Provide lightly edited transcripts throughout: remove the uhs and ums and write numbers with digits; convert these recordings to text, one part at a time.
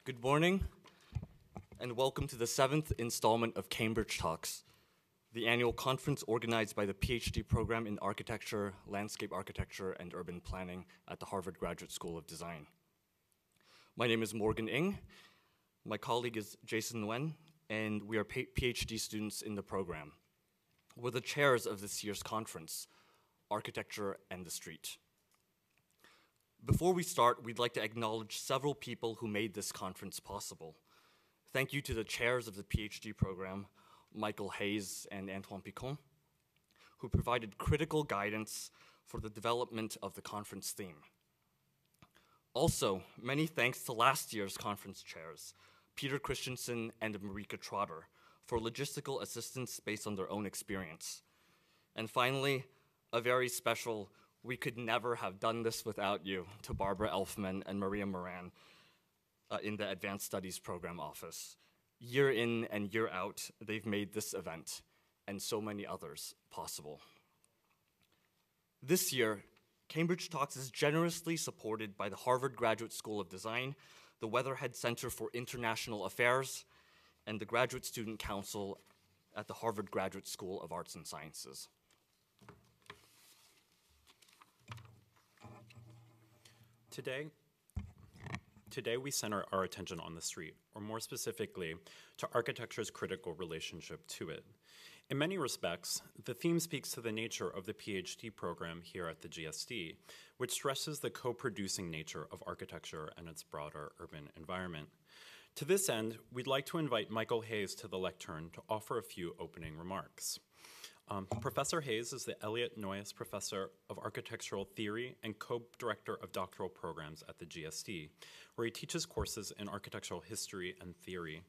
Good morning, and welcome to the 7th installment of Cambridge Talks, the annual conference organized by the PhD program in Architecture, Landscape Architecture, and Urban Planning at the Harvard Graduate School of Design. My name is Morgan Ng. My colleague is Jason Nguyen, and we are PhD students in the program. We're the chairs of this year's conference, Architecture and the Street. Before we start, we'd like to acknowledge several people who made this conference possible. Thank you to the chairs of the PhD program, Michael Hayes and Antoine Picon, who provided critical guidance for the development of the conference theme. Also, many thanks to last year's conference chairs, Peter Christensen and Marika Trotter, for logistical assistance based on their own experience. And finally, a very special "we could never have done this without you" to Barbara Elfman and Maria Moran in the Advanced Studies Program office. Year in and year out, they've made this event and so many others possible. This year, Cambridge Talks is generously supported by the Harvard Graduate School of Design, the Weatherhead Center for International Affairs, and the Graduate Student Council at the Harvard Graduate School of Arts and Sciences. Today we center our attention on the street, or more specifically, to architecture's critical relationship to it. In many respects, the theme speaks to the nature of the PhD program here at the GSD, which stresses the co-producing nature of architecture and its broader urban environment. To this end, we'd like to invite Michael Hayes to the lectern to offer a few opening remarks. Professor Hayes is the Elliott Noyes Professor of Architectural Theory and co-director of doctoral programs at the GSD, where he teaches courses in architectural history and theory.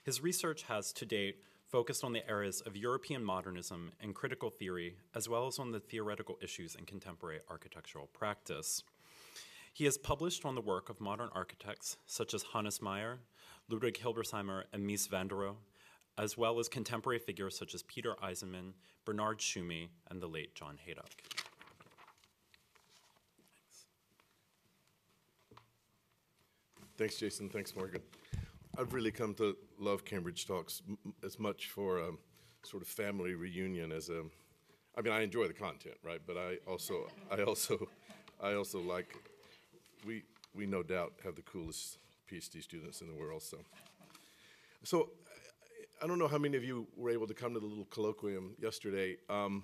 His research has, to date, focused on the areas of European modernism and critical theory, as well as on the theoretical issues in contemporary architectural practice. He has published on the work of modern architects such as Hannes Meyer, Ludwig Hilbersheimer, and Mies van der Rohe, as well as contemporary figures such as Peter Eisenman, Bernard Tschumi, and the late John Haydock. Thanks, Jason. Thanks, Morgan. I've really come to love Cambridge Talks as much for a sort of family reunion as a. I mean, I enjoy the content, right? But I also like. We no doubt have the coolest PhD students in the world. So I don't know how many of you were able to come to the little colloquium yesterday on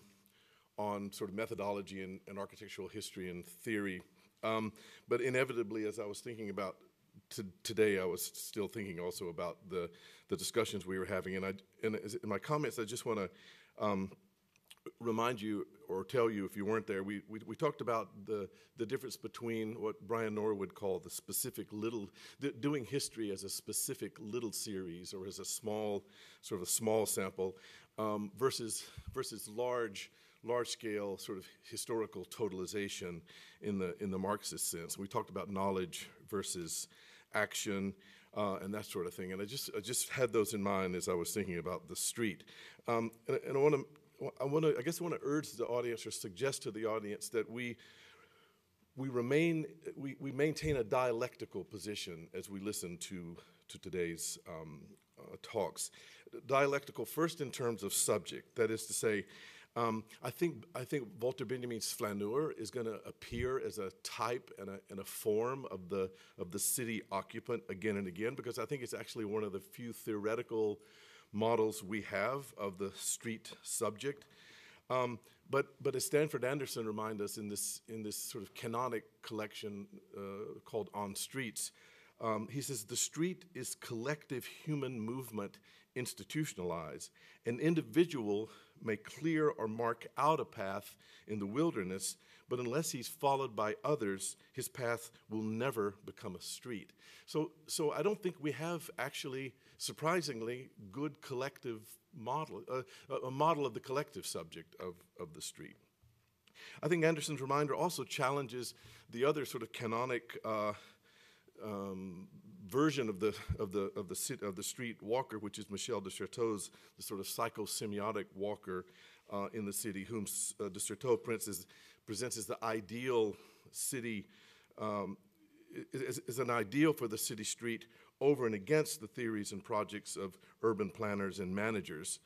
sort of methodology and architectural history and theory. But inevitably, as I was thinking about today, I was still thinking also about the discussions we were having. And in my comments, I just want to remind you or tell you, if you weren't there, we talked about the difference between what Brian Norwood would call the specific little, doing history as a specific little series or as a small sample versus large scale sort of historical totalization in the Marxist sense. We talked about knowledge versus action and that sort of thing. And I just had those in mind as I was thinking about the street. And I want to urge the audience or suggest to the audience that we maintain a dialectical position as we listen to today's talks. Dialectical first in terms of subject, that is to say, I think Walter Benjamin's flaneur is going to appear as a type and a form of the city occupant again and again, because I think it's actually one of the few theoretical models we have of the street subject. But as Stanford Anderson reminds us in this sort of canonic collection called On Streets, he says, the street is collective human movement institutionalized. An individual may clear or mark out a path in the wilderness, but unless he's followed by others, his path will never become a street. So I don't think we have actually, surprisingly, good collective model, a model of the collective subject of the street. I think Anderson's reminder also challenges the other sort of canonic version of the street walker, which is Michel de Certeau's, the sort of psychosemiotic walker in the city, whom de Certeau presents as the ideal city is an ideal for the city street over and against the theories and projects of urban planners and managers.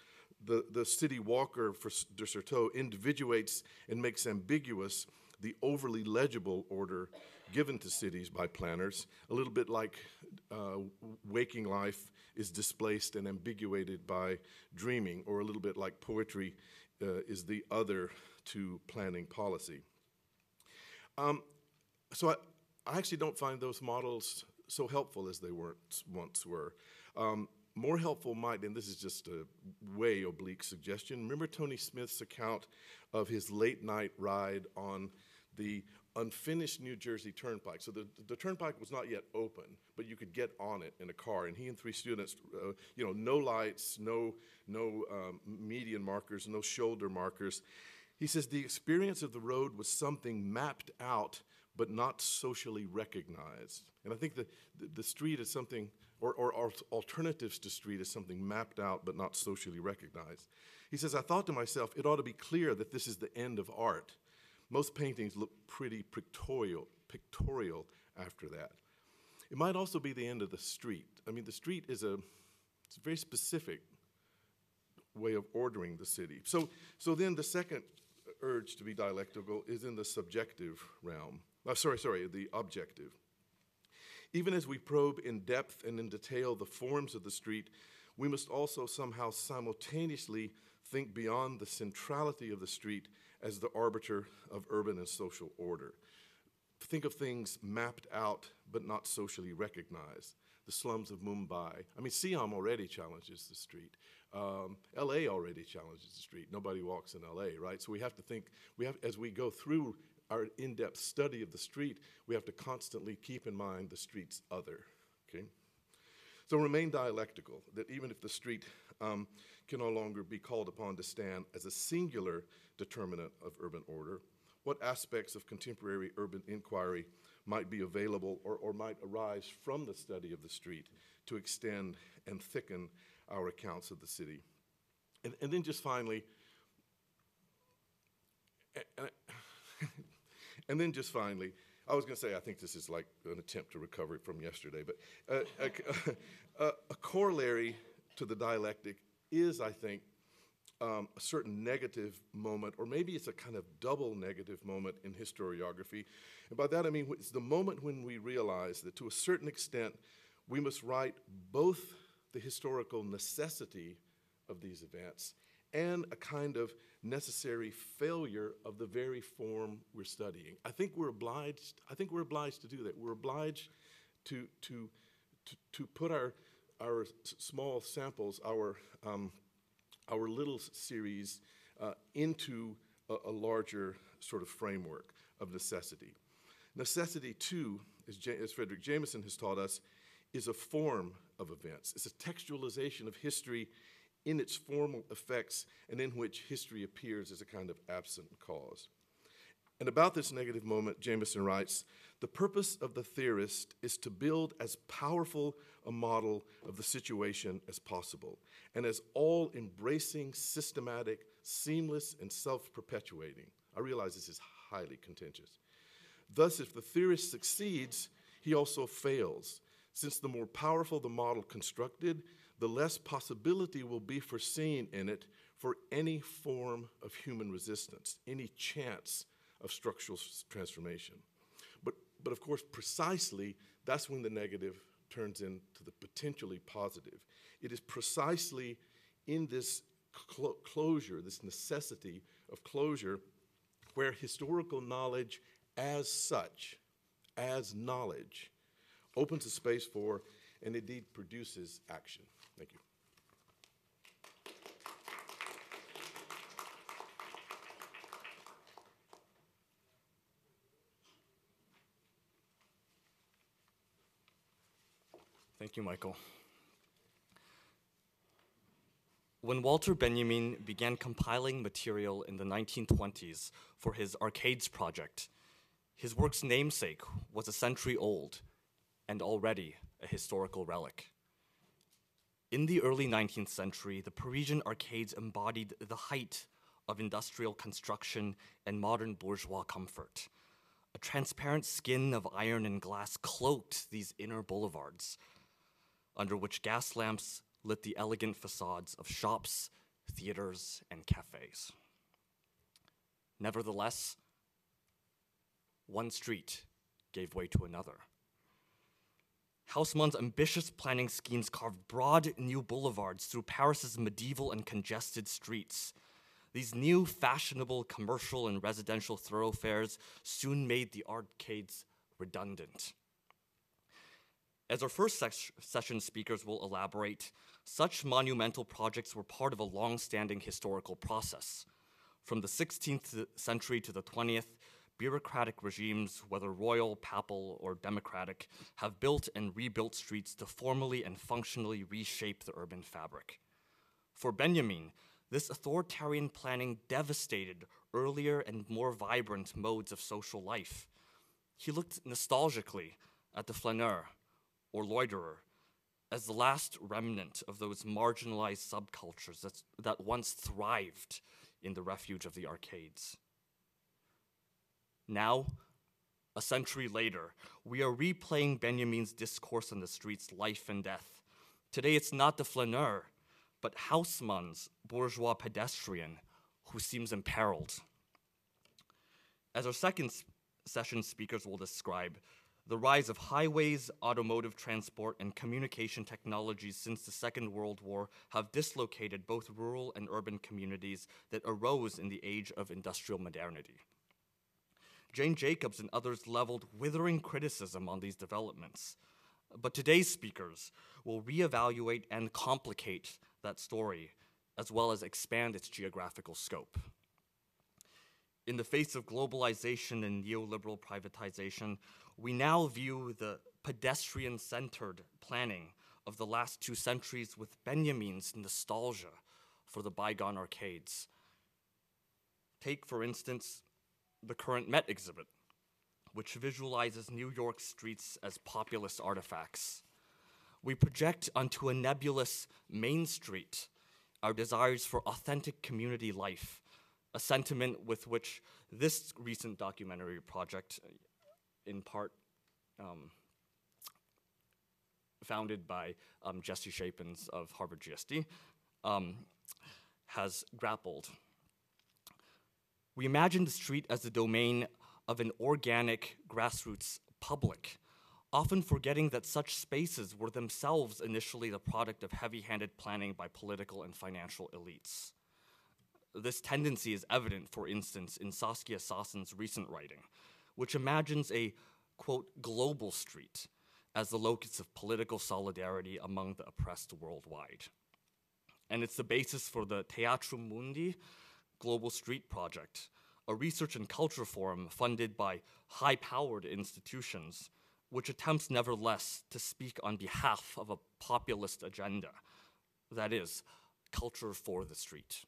The city walker for de Certeau individuates and makes ambiguous the overly legible order given to cities by planners, a little bit like waking life is displaced and ambiguated by dreaming, or a little bit like poetry is the other to planning policy. So I actually don't find those models so helpful as they once were. More helpful might, and this is just a way oblique suggestion, remember Tony Smith's account of his late night ride on the unfinished New Jersey Turnpike. So the turnpike was not yet open, but you could get on it in a car. And he and three students, no lights, no median markers, no shoulder markers. He says the experience of the road was something mapped out but not socially recognized. And I think the street is something, or alternatives to street is something mapped out but not socially recognized. He says, I thought to myself, it ought to be clear that this is the end of art. Most paintings look pretty pictorial after that. It might also be the end of the street. I mean, the street is it's a very specific way of ordering the city. So then the second urge to be dialectical is in the subjective realm. The objective. Even as we probe in depth and in detail the forms of the street, we must also somehow simultaneously think beyond the centrality of the street as the arbiter of urban and social order. Think of things mapped out but not socially recognized. The slums of Mumbai. I mean, Siam already challenges the street. LA already challenges the street. Nobody walks in LA, right? So we have to think, as we go through our in-depth study of the street, we have to constantly keep in mind the street's other, okay? So remain dialectical, that even if the street can no longer be called upon to stand as a singular determinant of urban order, what aspects of contemporary urban inquiry might be available or might arise from the study of the street to extend and thicken our accounts of the city. And then just finally, I was going to say I think this is like an attempt to recover from yesterday, but a corollary to the dialectic is, I think, a certain negative moment, or maybe it's a kind of double negative moment in historiography. And by that I mean it's the moment when we realize that to a certain extent we must write both the historical necessity of these events and a kind of necessary failure of the very form we're studying. I think we're obliged to do that. We're obliged to put our small samples, our little series into a larger sort of framework of necessity. Necessity, too, as Frederick Jameson has taught us, is a form of events. It's a textualization of history in its formal effects and in which history appears as a kind of absent cause. And about this negative moment, Jameson writes, the purpose of the theorist is to build as powerful a model of the situation as possible, and as all-embracing, systematic, seamless, and self-perpetuating. I realize this is highly contentious. Thus, if the theorist succeeds, he also fails, since the more powerful the model constructed, the less possibility will be foreseen in it for any form of human resistance, any chance of structural transformation. But of course, precisely, that's when the negative turns into the potentially positive. It is precisely in this closure, this necessity of closure, where historical knowledge as such, as knowledge, opens a space for and indeed produces action. Thank you. Thank you, Michael. When Walter Benjamin began compiling material in the 1920s for his Arcades project, his work's namesake was a century old and already a historical relic. In the early 19th century, the Parisian arcades embodied the height of industrial construction and modern bourgeois comfort, A transparent skin of iron and glass cloaked these inner boulevards, under which gas lamps lit the elegant facades of shops, theaters, and cafes. Nevertheless, one street gave way to another. Haussmann's ambitious planning schemes carved broad new boulevards through Paris's medieval and congested streets. These new fashionable commercial and residential thoroughfares soon made the arcades redundant. As our first session speakers will elaborate, such monumental projects were part of a long-standing historical process. From the 16th century to the 20th, bureaucratic regimes, whether royal, papal, or democratic, have built and rebuilt streets to formally and functionally reshape the urban fabric. For Benjamin, this authoritarian planning devastated earlier and more vibrant modes of social life. He looked nostalgically at the flaneur, or loiterer, as the last remnant of those marginalized subcultures that once thrived in the refuge of the arcades. Now, a century later, we are replaying Benjamin's discourse on the street's life and death. Today, it's not the flaneur, but Haussmann's bourgeois pedestrian who seems imperiled. As our second session speakers will describe, the rise of highways, automotive transport, and communication technologies since the Second World War have dislocated both rural and urban communities that arose in the age of industrial modernity. Jane Jacobs and others leveled withering criticism on these developments. But today's speakers will reevaluate and complicate that story, as well as expand its geographical scope. In the face of globalization and neoliberal privatization, we now view the pedestrian-centered planning of the last 2 centuries with Benjamin's nostalgia for the bygone arcades. Take, for instance, the current Met exhibit, which visualizes New York streets as populist artifacts. We project onto a nebulous Main Street our desires for authentic community life, a sentiment with which this recent documentary project, in part founded by Jesse Chapins of Harvard GSD, has grappled. We imagine the street as the domain of an organic grassroots public, often forgetting that such spaces were themselves initially the product of heavy-handed planning by political and financial elites. This tendency is evident, for instance, in Saskia Sassen's recent writing, which imagines a, quote, global street as the locus of political solidarity among the oppressed worldwide. And it's the basis for the Teatrum Mundi Global Street Project, a research and culture forum funded by high-powered institutions, which attempts nevertheless to speak on behalf of a populist agenda, that is, culture for the street.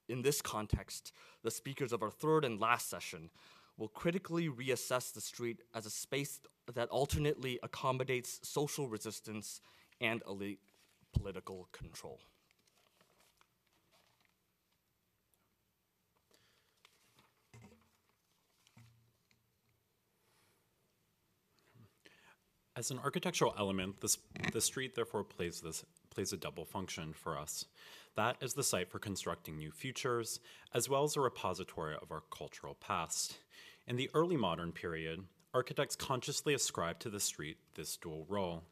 In this context, the speakers of our third and last session will critically reassess the street as a space that alternately accommodates social resistance and elite political control. As an architectural element, the street therefore plays a double function for us. That is the site for constructing new futures, as well as a repository of our cultural past. In the early modern period, architects consciously ascribed to the street this dual role.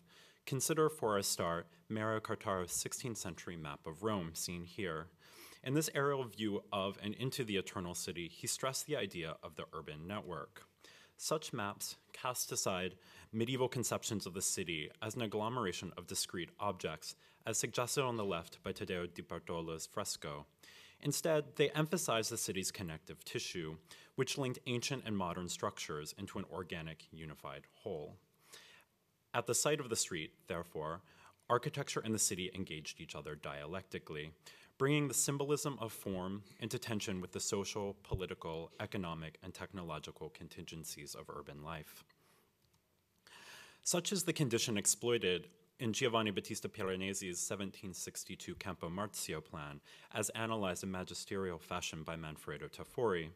Consider, for a start, Mario Cartaro's 16th century map of Rome, seen here. In this aerial view of and into the Eternal City, he stressed the idea of the urban network. Such maps cast aside medieval conceptions of the city as an agglomeration of discrete objects, as suggested on the left by Taddeo di Bartolo's fresco. Instead, they emphasize the city's connective tissue, which linked ancient and modern structures into an organic, unified whole. At the site of the street, therefore, architecture and the city engaged each other dialectically, bringing the symbolism of form into tension with the social, political, economic, and technological contingencies of urban life. Such is the condition exploited in Giovanni Battista Piranesi's 1762 Campo Marzio plan, as analyzed in magisterial fashion by Manfredo Tafori.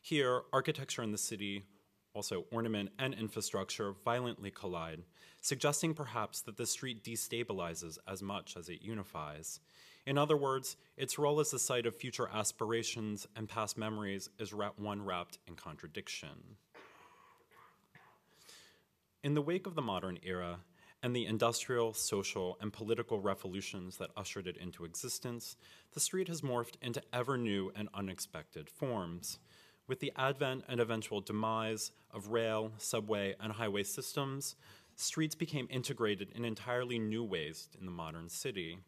Here, architecture in the city also ornament and infrastructure, violently collide, suggesting perhaps that the street destabilizes as much as it unifies. In other words, its role as the site of future aspirations and past memories is one wrapped in contradiction. In the wake of the modern era and the industrial, social, and political revolutions that ushered it into existence, the street has morphed into ever new and unexpected forms. With the advent and eventual demise of rail, subway, and highway systems, streets became integrated in entirely new ways in the modern city.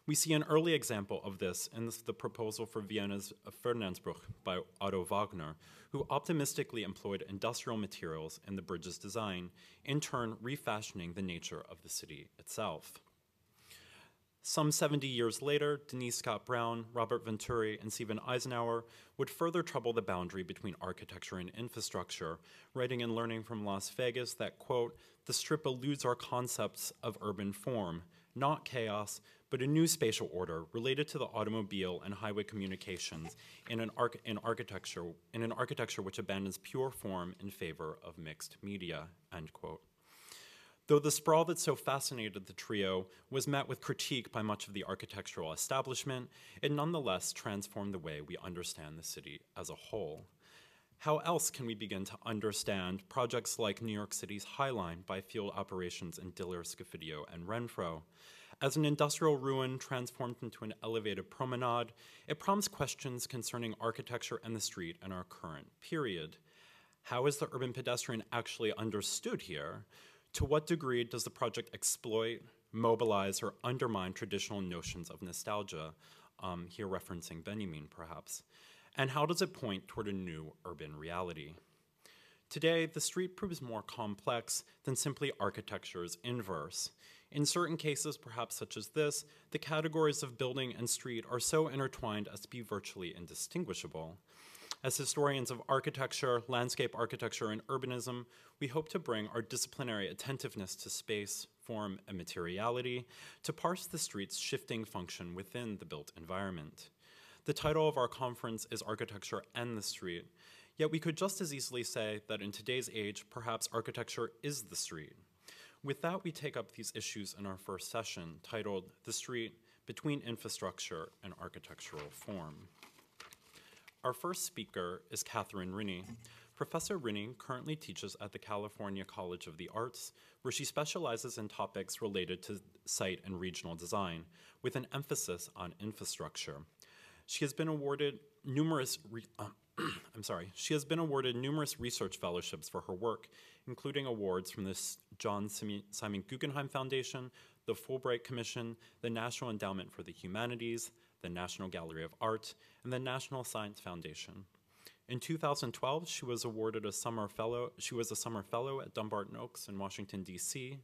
We see an early example of this in the proposal for Vienna's Ferdinandsbrück by Otto Wagner, who optimistically employed industrial materials in the bridge's design, in turn refashioning the nature of the city itself. Some 70 years later, Denise Scott Brown, Robert Venturi, and Stephen Eisenhower would further trouble the boundary between architecture and infrastructure, writing and learning from Las Vegas that, quote, "The strip eludes our concepts of urban form, not chaos, but a new spatial order related to the automobile and highway communications in an architecture which abandons pure form in favor of mixed media," end quote. Though the sprawl that so fascinated the trio was met with critique by much of the architectural establishment, it nonetheless transformed the way we understand the city as a whole. How else can we begin to understand projects like New York City's High Line by field operations in Diller, Scofidio, and Renfro? As an industrial ruin transformed into an elevated promenade, it prompts questions concerning architecture and the street in our current period. How is the urban pedestrian actually understood here? To what degree does the project exploit, mobilize, or undermine traditional notions of nostalgia, here referencing Benjamin perhaps? And how does it point toward a new urban reality? Today, the street proves more complex than simply architecture's inverse. In certain cases, perhaps such as this, the categories of building and street are so intertwined as to be virtually indistinguishable. As historians of architecture, landscape architecture, and urbanism, we hope to bring our disciplinary attentiveness to space, form, and materiality to parse the street's shifting function within the built environment. The title of our conference is Architecture and the Street, yet we could just as easily say that in today's age, perhaps architecture is the street. With that, we take up these issues in our first session, titled The Street Between Infrastructure and Architectural Form. Our first speaker is Catherine Rini. Professor Rini currently teaches at the California College of the Arts, where she specializes in topics related to site and regional design, with an emphasis on infrastructure. She has been awarded numerous research fellowships for her work, including awards from the John Simon Guggenheim Foundation, the Fulbright Commission, the National Endowment for the Humanities, the National Gallery of Art, and the National Science Foundation. In 2012, she was a summer fellow at Dumbarton Oaks in Washington, D.C.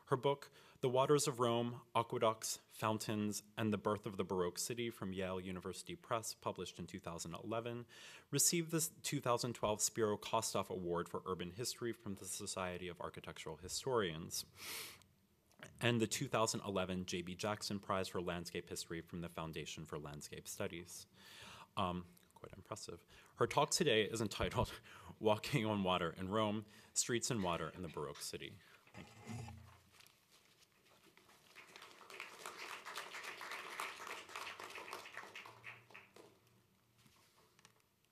Her book, The Waters of Rome, Aqueducts, Fountains, and the Birth of the Baroque City from Yale University Press, published in 2011, received the 2012 Spiro Kostoff Award for Urban History from the Society of Architectural Historians, and the 2011 J.B. Jackson Prize for Landscape History from the Foundation for Landscape Studies. Quite impressive. Her talk today is entitled Walking on Water in Rome, Streets and Water in the Baroque City. Thank you.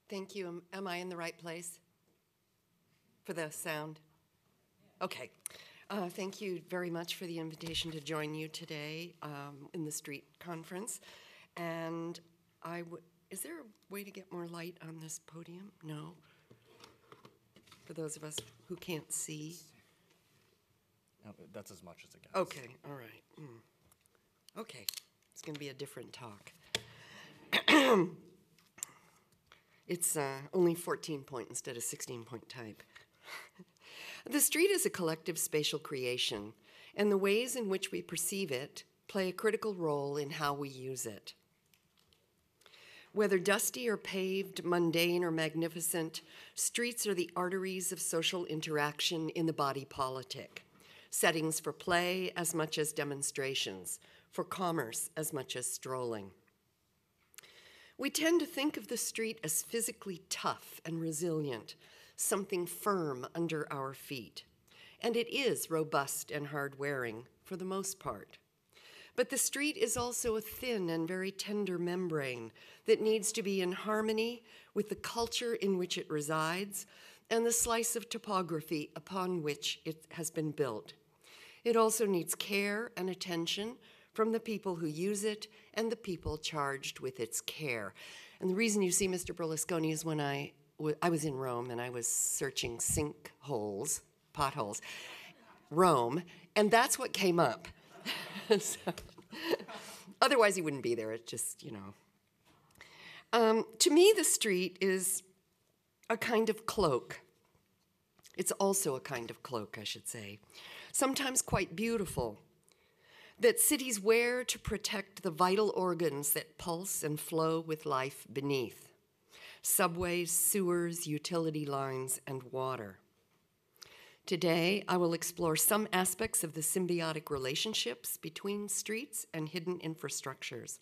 Thank you. Am I in the right place for the sound? Okay. Thank you very much for the invitation to join you today in the street conference. And is there a way to get more light on this podium? No? For those of us who can't see? No, that's as much as it gets. Okay, all right. Okay, it's going to be a different talk. It's only 14-point instead of 16-point type. The street is a collective spatial creation, and the ways in which we perceive it play a critical role in how we use it. Whether dusty or paved, mundane or magnificent, streets are the arteries of social interaction in the body politic, settings for play as much as demonstrations, for commerce as much as strolling. We tend to think of the street as physically tough and resilient, something firm under our feet. And it is robust and hard-wearing for the most part. But the street is also a thin and very tender membrane that needs to be in harmony with the culture in which it resides and the slice of topography upon which it has been built. It also needs care and attention from the people who use it and the people charged with its care. And the reason you see Mr. Berlusconi is when I was in Rome and I was searching sinkholes, potholes, Rome, and that's what came up. So, otherwise he wouldn't be there, it just, you know. To me, the street is a kind of cloak. It's also a kind of cloak, I should say, sometimes quite beautiful, that cities wear to protect the vital organs that pulse and flow with life beneath: subways, sewers, utility lines, and water. Today, I will explore some aspects of the symbiotic relationships between streets and hidden infrastructures.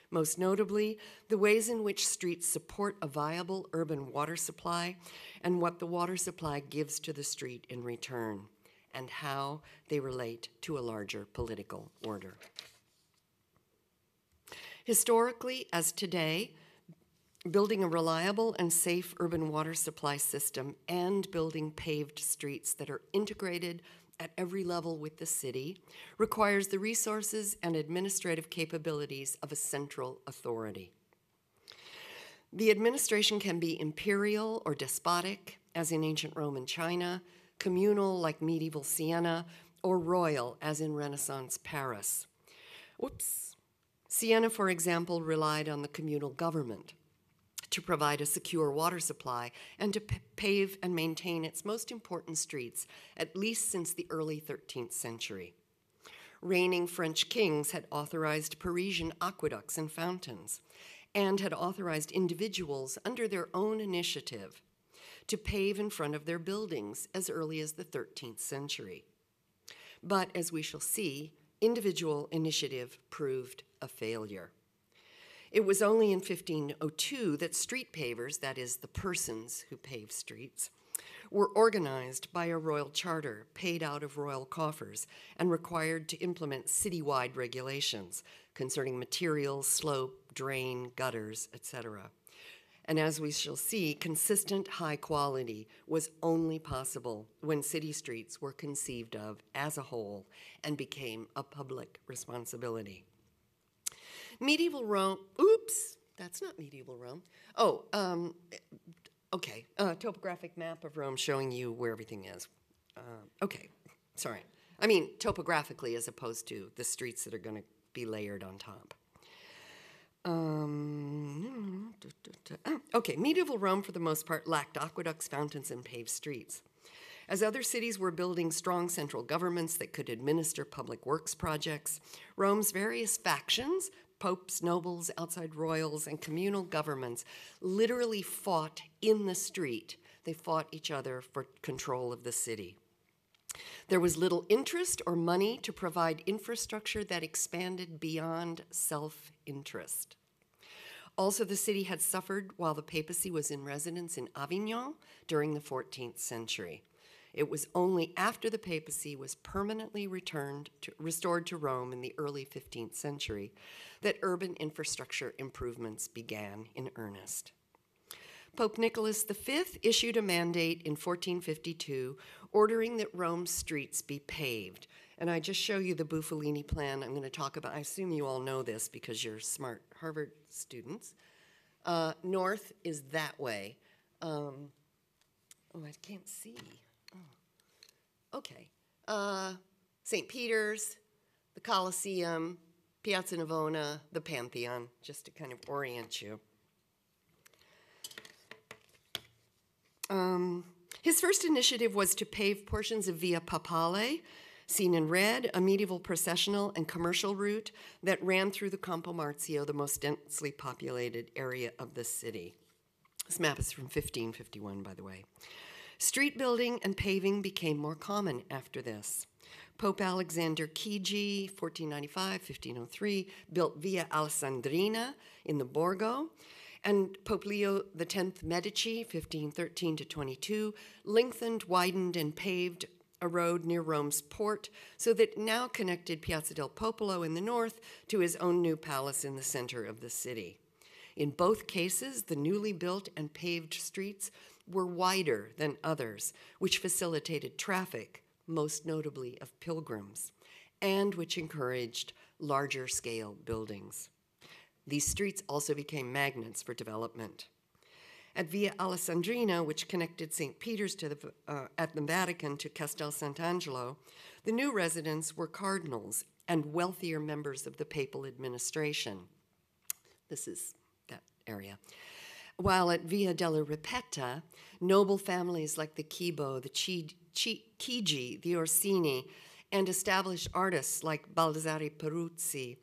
Most notably, the ways in which streets support a viable urban water supply and what the water supply gives to the street in return, and how they relate to a larger political order. Historically, as today, building a reliable and safe urban water supply system and building paved streets that are integrated at every level with the city requires the resources and administrative capabilities of a central authority. The administration can be imperial or despotic, as in ancient Rome and China, communal like medieval Siena, or royal, as in Renaissance Paris. Siena, for example, relied on the communal government to provide a secure water supply and to pave and maintain its most important streets, at least since the early 13th century. Reigning French kings had authorized Parisian aqueducts and fountains, and had authorized individuals under their own initiative to pave in front of their buildings as early as the 13th century. But as we shall see, individual initiative proved a failure. It was only in 1502 that street pavers, that is, the persons who pave streets, were organized by a royal charter paid out of royal coffers and required to implement citywide regulations concerning materials, slope, drain, gutters, etc. And as we shall see, consistent high quality was only possible when city streets were conceived of as a whole and became a public responsibility. Medieval Rome, that's not medieval Rome. Topographic map of Rome showing you where everything is. Sorry. I mean topographically as opposed to the streets that are going to be layered on top. Medieval Rome for the most part lacked aqueducts, fountains, and paved streets. As other cities were building strong central governments that could administer public works projects, Rome's various factions, popes, nobles, outside royals, and communal governments literally fought in the street. They fought each other for control of the city. There was little interest or money to provide infrastructure that expanded beyond self-interest. Also, the city had suffered while the papacy was in residence in Avignon during the 14th century. It was only after the papacy was permanently restored to Rome in the early 15th century that urban infrastructure improvements began in earnest. Pope Nicholas V issued a mandate in 1452 ordering that Rome's streets be paved. And I just show you the Bufalini plan I'm going to talk about. I assume you all know this because you're smart Harvard students. North is that way. I can't see. St. Peter's, the Colosseum, Piazza Navona, the Pantheon, just to kind of orient you. His first initiative was to pave portions of Via Papale, seen in red, a medieval processional and commercial route that ran through the Campo Marzio, the most densely populated area of the city. This map is from 1551, by the way. Street building and paving became more common after this. Pope Alexander Chigi, 1495-1503, built Via Alessandrina in the Borgo, And Pope Leo X Medici, 1513 to 22, lengthened, widened, and paved a road near Rome's port so that it now connected Piazza del Popolo in the north to his own new palace in the center of the city. In both cases, the newly built and paved streets were wider than others, which facilitated traffic, most notably of pilgrims, and which encouraged larger scale buildings. These streets also became magnets for development. At Via Alessandrina, which connected St. Peter's at the Vatican to Castel Sant'Angelo, the new residents were cardinals and wealthier members of the papal administration. This is that area. While at Via della Ripetta, noble families like the Cibo, the Chigi, the Orsini, and established artists like Baldassare Peruzzi,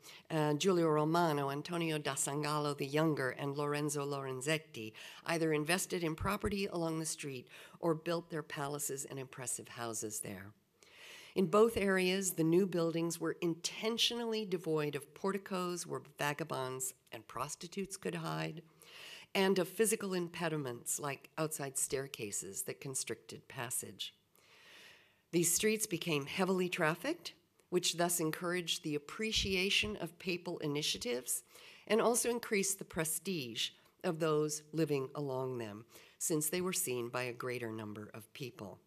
Giulio Romano, Antonio da Sangallo the Younger, and Lorenzo Lorenzetti either invested in property along the street or built their palaces and impressive houses there. In both areas, the new buildings were intentionally devoid of porticos where vagabonds and prostitutes could hide, and of physical impediments like outside staircases that constricted passage. These streets became heavily trafficked, which thus encouraged the appreciation of papal initiatives and also increased the prestige of those living along them, since they were seen by a greater number of people.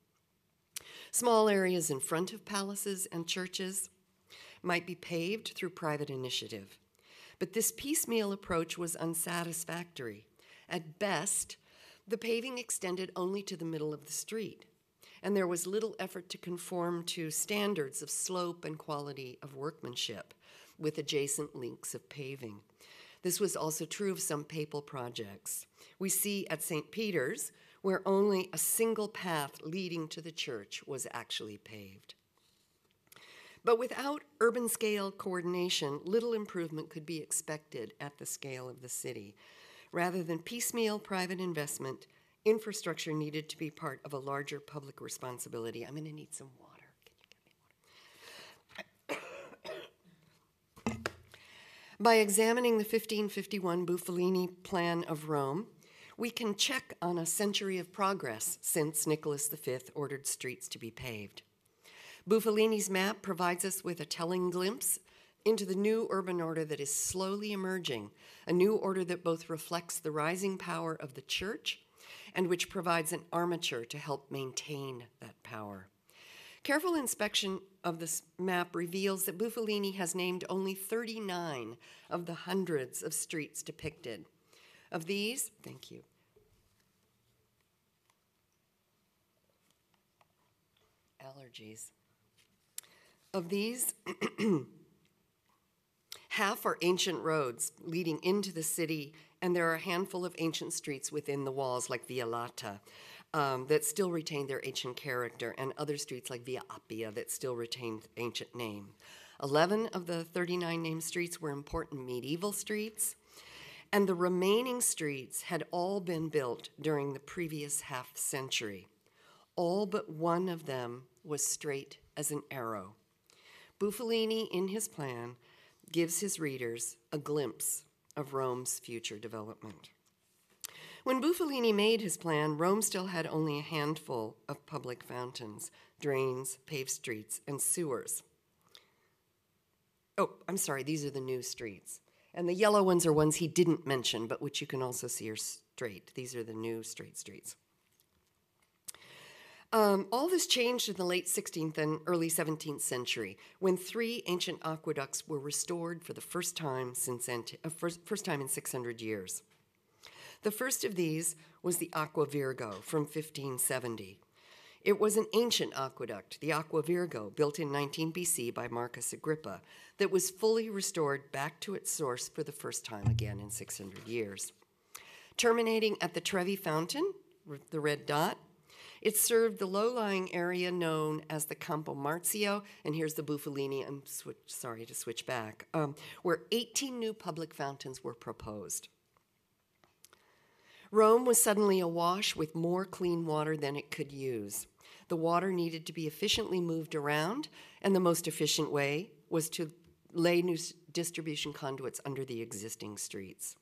Small areas in front of palaces and churches might be paved through private initiative, but this piecemeal approach was unsatisfactory. At best, the paving extended only to the middle of the street, and there was little effort to conform to standards of slope and quality of workmanship with adjacent links of paving. This was also true of some papal projects. We see at St. Peter's, where only a single path leading to the church was actually paved. But without urban scale coordination, little improvement could be expected at the scale of the city. Rather than piecemeal private investment, infrastructure needed to be part of a larger public responsibility. I'm going to need some water. Can you get me water? By examining the 1551 Bufalini Plan of Rome, we can check on a century of progress since Nicholas V ordered streets to be paved. Bufalini's map provides us with a telling glimpse into the new urban order that is slowly emerging, a new order that both reflects the rising power of the church and which provides an armature to help maintain that power. Careful inspection of this map reveals that Bufalini has named only 39 of the hundreds of streets depicted. Of these, thank you. Allergies. Of these, half are ancient roads leading into the city, and there are a handful of ancient streets within the walls, like Via Lata, that still retain their ancient character, and other streets like Via Appia that still retain ancient name. 11 of the 39 named streets were important medieval streets, and the remaining streets had all been built during the previous half century. All but one of them was straight as an arrow. Bufalini, in his plan, gives his readers a glimpse of Rome's future development. When Bufalini made his plan, Rome still had only a handful of public fountains, drains, paved streets, and sewers. Oh, I'm sorry, these are the new streets. And the yellow ones are ones he didn't mention, but which you can also see are straight. These are the new straight streets. All this changed in the late 16th and early 17th century, when 3 ancient aqueducts were restored for the first time in 600 years. The first of these was the Aqua Virgo from 1570. It was an ancient aqueduct, the Aqua Virgo, built in 19 BC by Marcus Agrippa, that was fully restored back to its source for the first time again in 600 years. Terminating at the Trevi Fountain, the red dot, it served the low-lying area known as the Campo Marzio, and here's the Bufalini, I'm sorry to switch back, where 18 new public fountains were proposed. Rome was suddenly awash with more clean water than it could use. The water needed to be efficiently moved around, and the most efficient way was to lay new distribution conduits under the existing streets.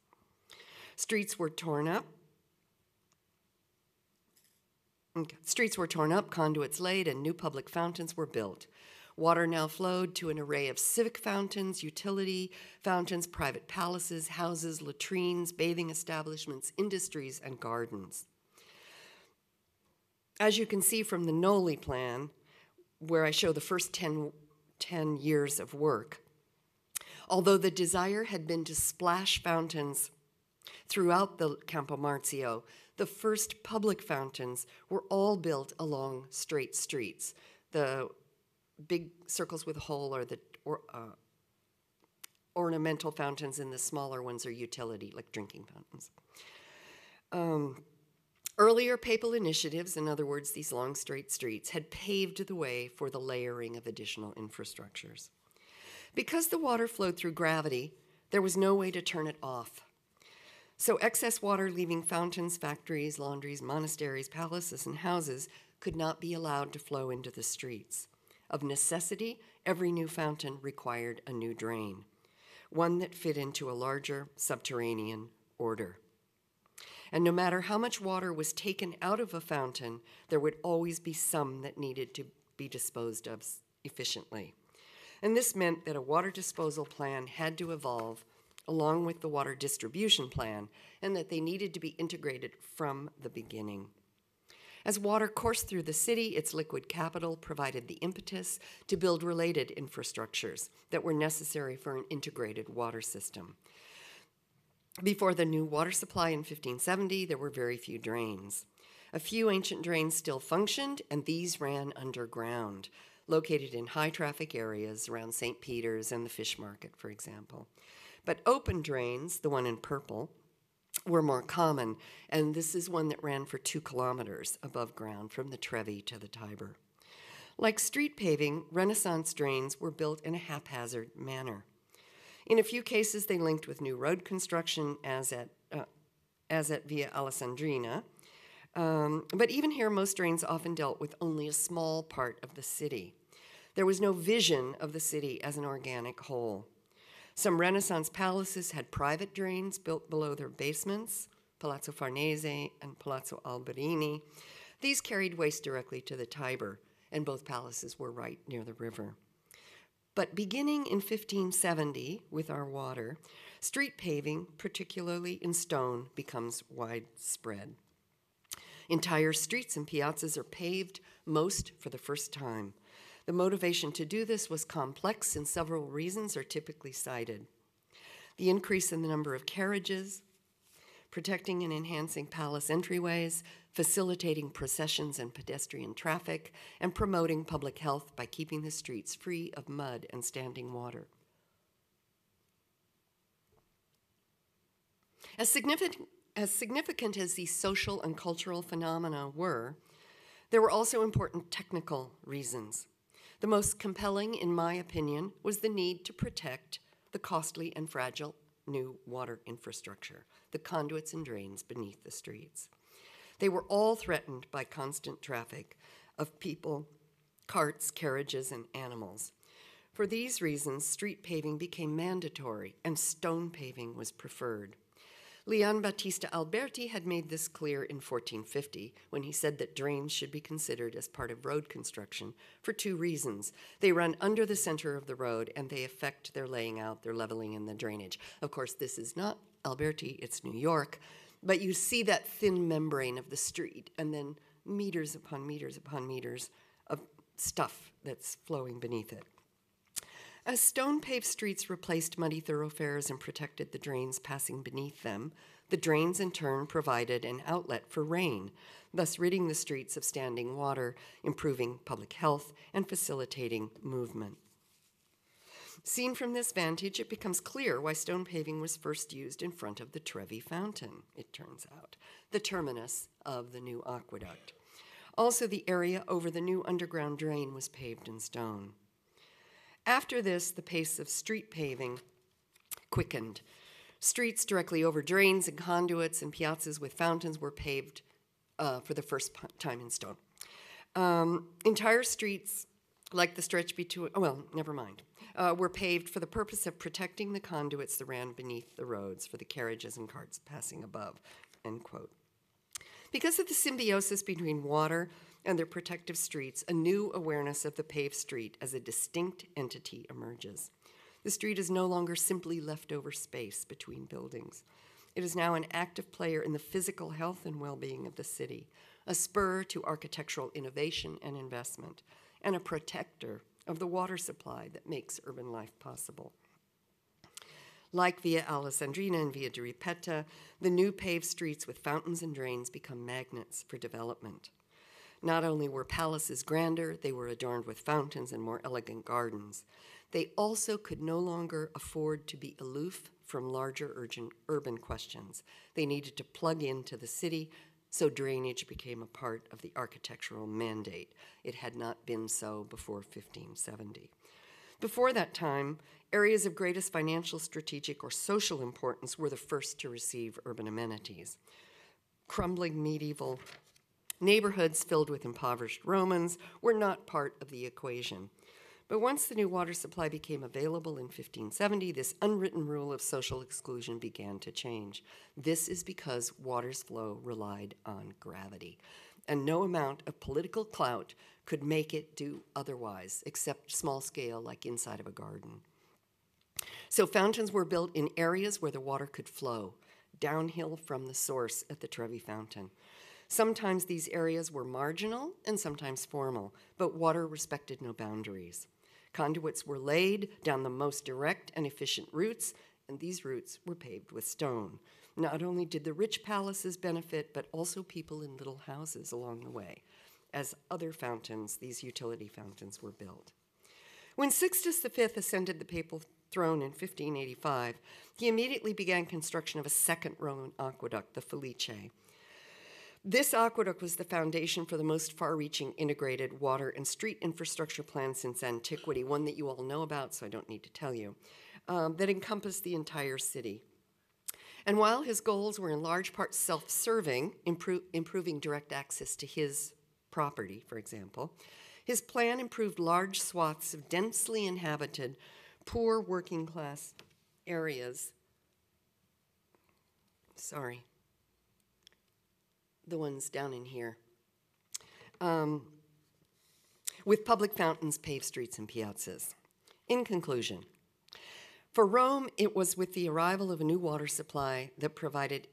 Streets were torn up. Streets were torn up, conduits laid, and new public fountains were built. Water now flowed to an array of civic fountains, utility fountains, private palaces, houses, latrines, bathing establishments, industries, and gardens. As you can see from the Noli plan, where I show the first 10 years of work, although the desire had been to splash fountains throughout the Campo Marzio, the first public fountains were all built along straight streets. The big circles with a hole are the ornamental fountains, and the smaller ones are utility, like drinking fountains. Earlier papal initiatives, in other words, these long straight streets, had paved the way for the layering of additional infrastructures. Because the water flowed through gravity, there was no way to turn it off. So excess water leaving fountains, factories, laundries, monasteries, palaces, and houses could not be allowed to flow into the streets. Of necessity, every new fountain required a new drain, one that fit into a larger subterranean order. And no matter how much water was taken out of a fountain, there would always be some that needed to be disposed of efficiently. And this meant that a water disposal plan had to evolve along with the water distribution plan, and that they needed to be integrated from the beginning. As water coursed through the city, its liquid capital provided the impetus to build related infrastructures that were necessary for an integrated water system. Before the new water supply in 1570, there were very few drains. A few ancient drains still functioned, and these ran underground, located in high-traffic areas around St. Peter's and the fish market, for example. But open drains, the one in purple, were more common, and this is one that ran for 2 kilometers above ground from the Trevi to the Tiber. Like street paving, Renaissance drains were built in a haphazard manner. In a few cases, they linked with new road construction, as at Via Alessandrina. But even here, most drains often dealt with only a small part of the city. There was no vision of the city as an organic whole. Some Renaissance palaces had private drains built below their basements, Palazzo Farnese and Palazzo Alberini. These carried waste directly to the Tiber, and both palaces were right near the river. But beginning in 1570 with our water, street paving, particularly in stone, becomes widespread. Entire streets and piazzas are paved, most for the first time. The motivation to do this was complex, and several reasons are typically cited. The increase in the number of carriages, protecting and enhancing palace entryways, facilitating processions and pedestrian traffic, and promoting public health by keeping the streets free of mud and standing water. As significant as these social and cultural phenomena were, there were also important technical reasons. The most compelling, in my opinion, was the need to protect the costly and fragile new water infrastructure, the conduits and drains beneath the streets. They were all threatened by constant traffic of people, carts, carriages, and animals. For these reasons, street paving became mandatory and stone paving was preferred. Leon Battista Alberti had made this clear in 1450 when he said that drains should be considered as part of road construction for 2 reasons. They run under the center of the road and they affect their laying out, their leveling, and the drainage. Of course, this is not Alberti, it's New York, but you see that thin membrane of the street and then meters upon meters upon meters of stuff that's flowing beneath it. As stone-paved streets replaced muddy thoroughfares and protected the drains passing beneath them, the drains in turn provided an outlet for rain, thus ridding the streets of standing water, improving public health, and facilitating movement. Seen from this vantage, it becomes clear why stone paving was first used in front of the Trevi Fountain, it turns out, the terminus of the new aqueduct. Also, the area over the new underground drain was paved in stone. After this, the pace of street paving quickened. Streets directly over drains and conduits and piazzas with fountains were paved for the first time in stone. Entire streets, like the stretch between, were paved for the purpose of protecting the conduits that ran beneath the roads for the carriages and carts passing above, end quote. Because of the symbiosis between water and their protective streets, a new awareness of the paved street as a distinct entity emerges. The street is no longer simply leftover space between buildings. It is now an active player in the physical health and well-being of the city, a spur to architectural innovation and investment, and a protector of the water supply that makes urban life possible. Like Via Alessandrina and Via di Ripetta, the new paved streets with fountains and drains become magnets for development. Not only were palaces grander, they were adorned with fountains and more elegant gardens. They also could no longer afford to be aloof from larger urban questions. They needed to plug into the city, so drainage became a part of the architectural mandate. It had not been so before 1570. Before that time, areas of greatest financial, strategic, or social importance were the first to receive urban amenities. Crumbling medieval neighborhoods filled with impoverished Romans were not part of the equation. But once the new water supply became available in 1570, this unwritten rule of social exclusion began to change. This is because water's flow relied on gravity, and no amount of political clout could make it do otherwise, except small scale, like inside of a garden. So fountains were built in areas where the water could flow, downhill from the source at the Trevi Fountain. Sometimes these areas were marginal and sometimes formal, but water respected no boundaries. Conduits were laid down the most direct and efficient routes, and these routes were paved with stone. Not only did the rich palaces benefit, but also people in little houses along the way. As other fountains, these utility fountains were built. When Sixtus V ascended the papal throne in 1585, he immediately began construction of a second Roman aqueduct, the Felice. This aqueduct was the foundation for the most far-reaching integrated water and street infrastructure plan since antiquity, one that you all know about, so I don't need to tell you, that encompassed the entire city. And while his goals were in large part self-serving, improving direct access to his property, for example, his plan improved large swaths of densely inhabited, poor working-class areas. Sorry. The ones down in here, with public fountains, paved streets, and piazzas. In conclusion, for Rome, it was the arrival of a new water supply that provided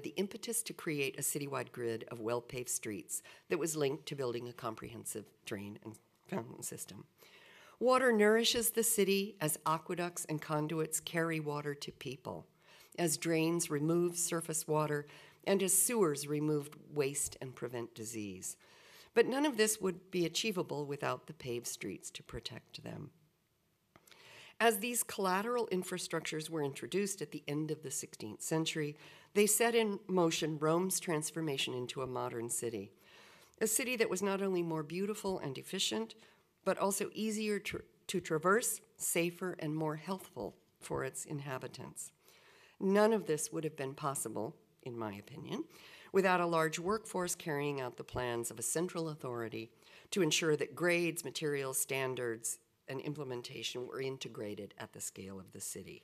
the impetus to create a citywide grid of well-paved streets that was linked to building a comprehensive drain and fountain system. Water nourishes the city as aqueducts and conduits carry water to people, as drains remove surface water, and as sewers remove waste and prevent disease. But none of this would be achievable without the paved streets to protect them. As these collateral infrastructures were introduced at the end of the 16th century, they set in motion Rome's transformation into a modern city, a city that was not only more beautiful and efficient, but also easier to traverse, safer, and more healthful for its inhabitants. None of this would have been possible, in my opinion, without a large workforce carrying out the plans of a central authority to ensure that grades, materials, standards, and implementation were integrated at the scale of the city.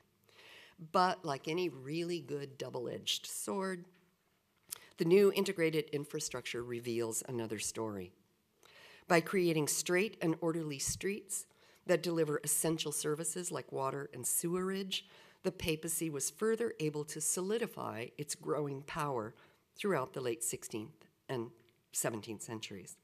But like any really good double-edged sword, the new integrated infrastructure reveals another story. By creating straight and orderly streets that deliver essential services like water and sewerage, the papacy was further able to solidify its growing power throughout the late 16th and 17th centuries.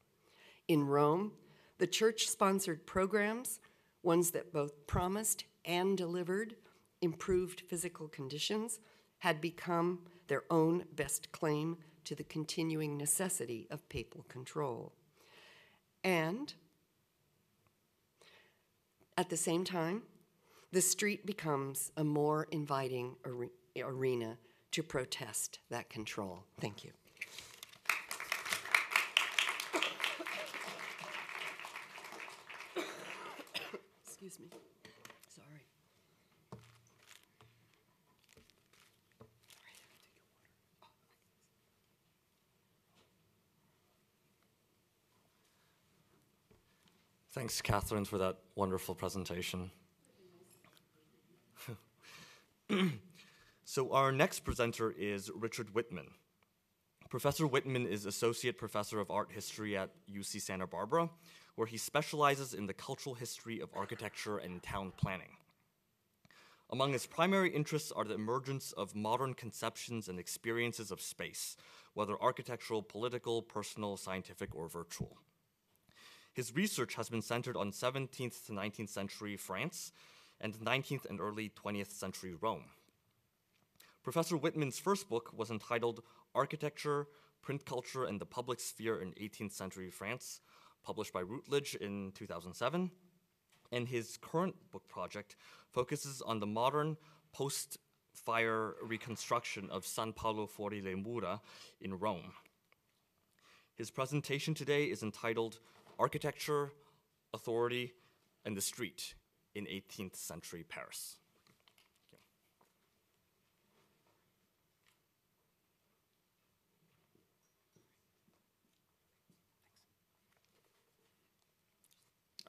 In Rome, the church-sponsored programs, ones that both promised and delivered improved physical conditions, had become their own best claim to the continuing necessity of papal control. And at the same time, the street becomes a more inviting arena to protest that control. Thank you. Excuse me. Sorry. Thanks, Catherine, for that wonderful presentation. So our next presenter is Richard Whitman. Professor Whitman is Associate Professor of Art History at UC Santa Barbara, where he specializes in the cultural history of architecture and town planning. Among his primary interests are the emergence of modern conceptions and experiences of space, whether architectural, political, personal, scientific, or virtual. His research has been centered on 17th to 19th century France and 19th and early 20th century Rome. Professor Whitman's first book was entitled Architecture, Print Culture, and the Public Sphere in 18th Century France, published by Routledge in 2007. And his current book project focuses on the modern post-fire reconstruction of San Paolo fuori le mura in Rome. His presentation today is entitled Architecture, Authority, and the Street in 18th Century Paris.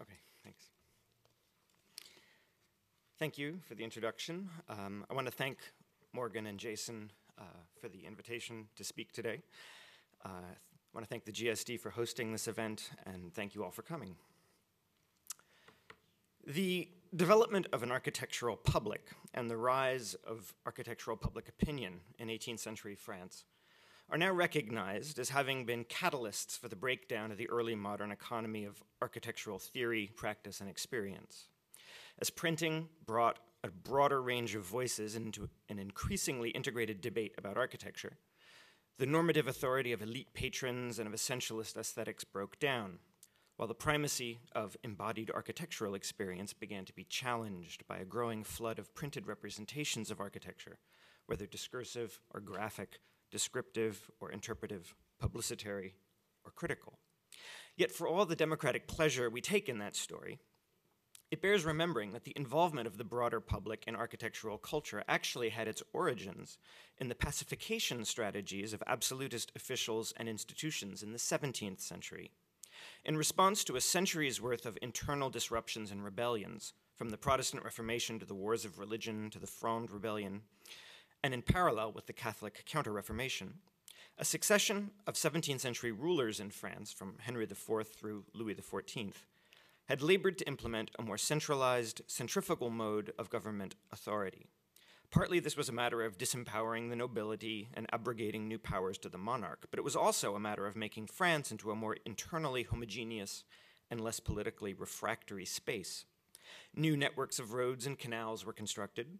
Okay, thanks. Thank you for the introduction. I want to thank Morgan and Jason for the invitation to speak today. I want to thank the GSD for hosting this event, and thank you all for coming. The development of an architectural public and the rise of architectural public opinion in 18th century France are now recognized as having been catalysts for the breakdown of the early modern economy of architectural theory, practice, and experience. As printing brought a broader range of voices into an increasingly integrated debate about architecture, the normative authority of elite patrons and of essentialist aesthetics broke down, while the primacy of embodied architectural experience began to be challenged by a growing flood of printed representations of architecture, whether discursive or graphic, descriptive or interpretive, publicitary or critical. Yet for all the democratic pleasure we take in that story, it bears remembering that the involvement of the broader public in architectural culture actually had its origins in the pacification strategies of absolutist officials and institutions in the 17th century. In response to a century's worth of internal disruptions and rebellions, from the Protestant Reformation to the Wars of Religion to the Fronde Rebellion, and in parallel with the Catholic Counter-Reformation, a succession of 17th century rulers in France, from Henry IV through Louis XIV, had labored to implement a more centralized, centrifugal mode of government authority. Partly this was a matter of disempowering the nobility and abrogating new powers to the monarch, but it was also a matter of making France into a more internally homogeneous and less politically refractory space. New networks of roads and canals were constructed,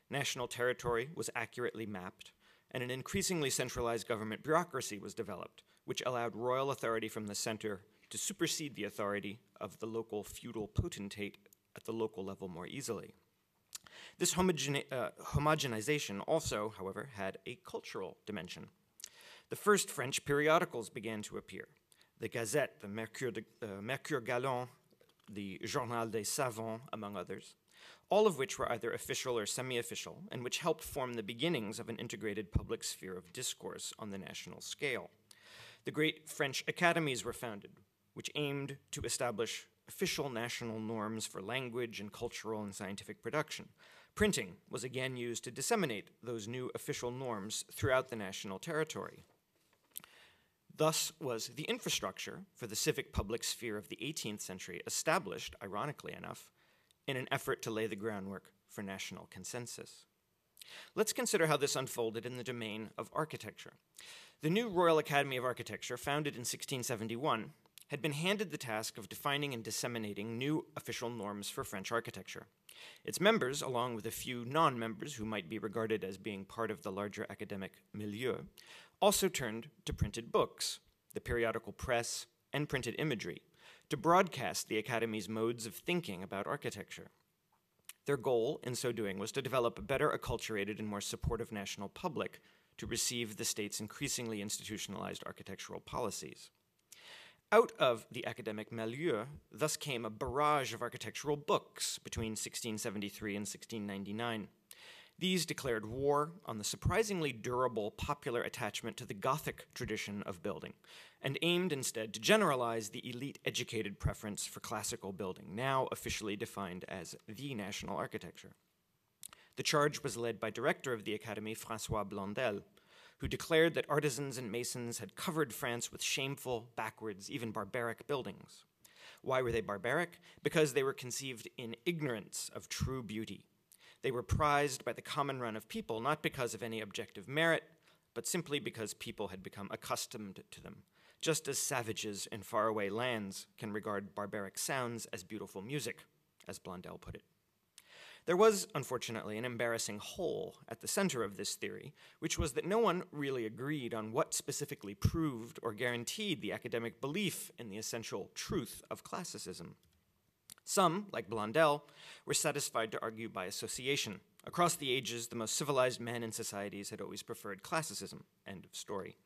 national territory was accurately mapped, and an increasingly centralized government bureaucracy was developed, which allowed royal authority from the center to supersede the authority of the local feudal potentate at the local level more easily. This homogenization also, however, had a cultural dimension. The first French periodicals began to appear. The Gazette, the Mercure Galant, the Journal des Savants, among others, all of which were either official or semi-official, and which helped form the beginnings of an integrated public sphere of discourse on the national scale. The great French academies were founded, which aimed to establish official national norms for language and cultural and scientific production. Printing was again used to disseminate those new official norms throughout the national territory. Thus was the infrastructure for the civic public sphere of the 18th century established, ironically enough, in an effort to lay the groundwork for national consensus. Let's consider how this unfolded in the domain of architecture. The new Royal Academy of Architecture, founded in 1671, had been handed the task of defining and disseminating new official norms for French architecture. Its members, along with a few non-members who might be regarded as being part of the larger academic milieu, also turned to printed books, the periodical press, and printed imagery to broadcast the Academy's modes of thinking about architecture. Their goal, in so doing, was to develop a better acculturated and more supportive national public to receive the state's increasingly institutionalized architectural policies. Out of the academic milieu thus came a barrage of architectural books between 1673 and 1699. These declared war on the surprisingly durable popular attachment to the Gothic tradition of building, and aimed instead to generalize the elite-educated preference for classical building, now officially defined as the national architecture. The charge was led by director of the Academy, François Blondel, who declared that artisans and masons had covered France with shameful, backwards, even barbaric buildings. Why were they barbaric? Because they were conceived in ignorance of true beauty. They were prized by the common run of people, not because of any objective merit, but simply because people had become accustomed to them, just as savages in faraway lands can regard barbaric sounds as beautiful music, as Blondel put it. There was, unfortunately, an embarrassing hole at the center of this theory, which was that no one really agreed on what specifically proved or guaranteed the academic belief in the essential truth of classicism. Some, like Blondel, were satisfied to argue by association. Across the ages, the most civilized men in societies had always preferred classicism. End of story.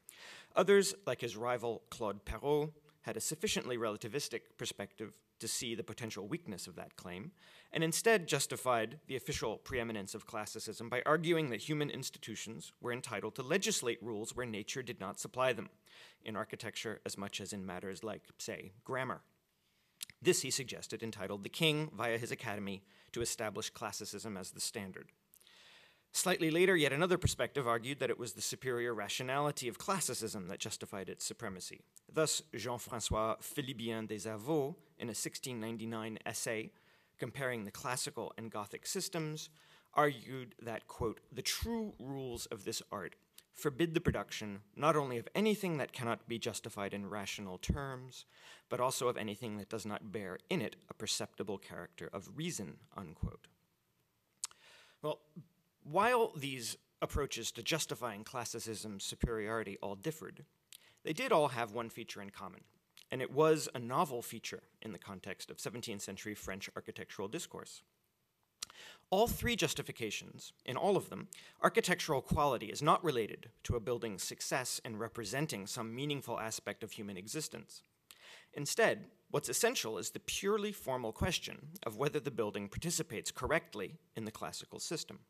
Others, like his rival Claude Perrault, had a sufficiently relativistic perspective to see the potential weakness of that claim, and instead justified the official preeminence of classicism by arguing that human institutions were entitled to legislate rules where nature did not supply them, in architecture as much as in matters like, say, grammar. This, he suggested, entitled the king, via his academy, to establish classicism as the standard. Slightly later, yet another perspective argued that it was the superior rationality of classicism that justified its supremacy. Thus, Jean-François Philibien des Avaux, in a 1699 essay comparing the classical and Gothic systems, argued that, quote, the true rules of this art forbid the production not only of anything that cannot be justified in rational terms, but also of anything that does not bear in it a perceptible character of reason, unquote. Well, while these approaches to justifying classicism's superiority all differed, they did all have one feature in common, and it was a novel feature in the context of 17th century French architectural discourse. All three justifications, in all of them, architectural quality is not related to a building's success in representing some meaningful aspect of human existence. Instead, what's essential is the purely formal question of whether the building participates correctly in the classical system.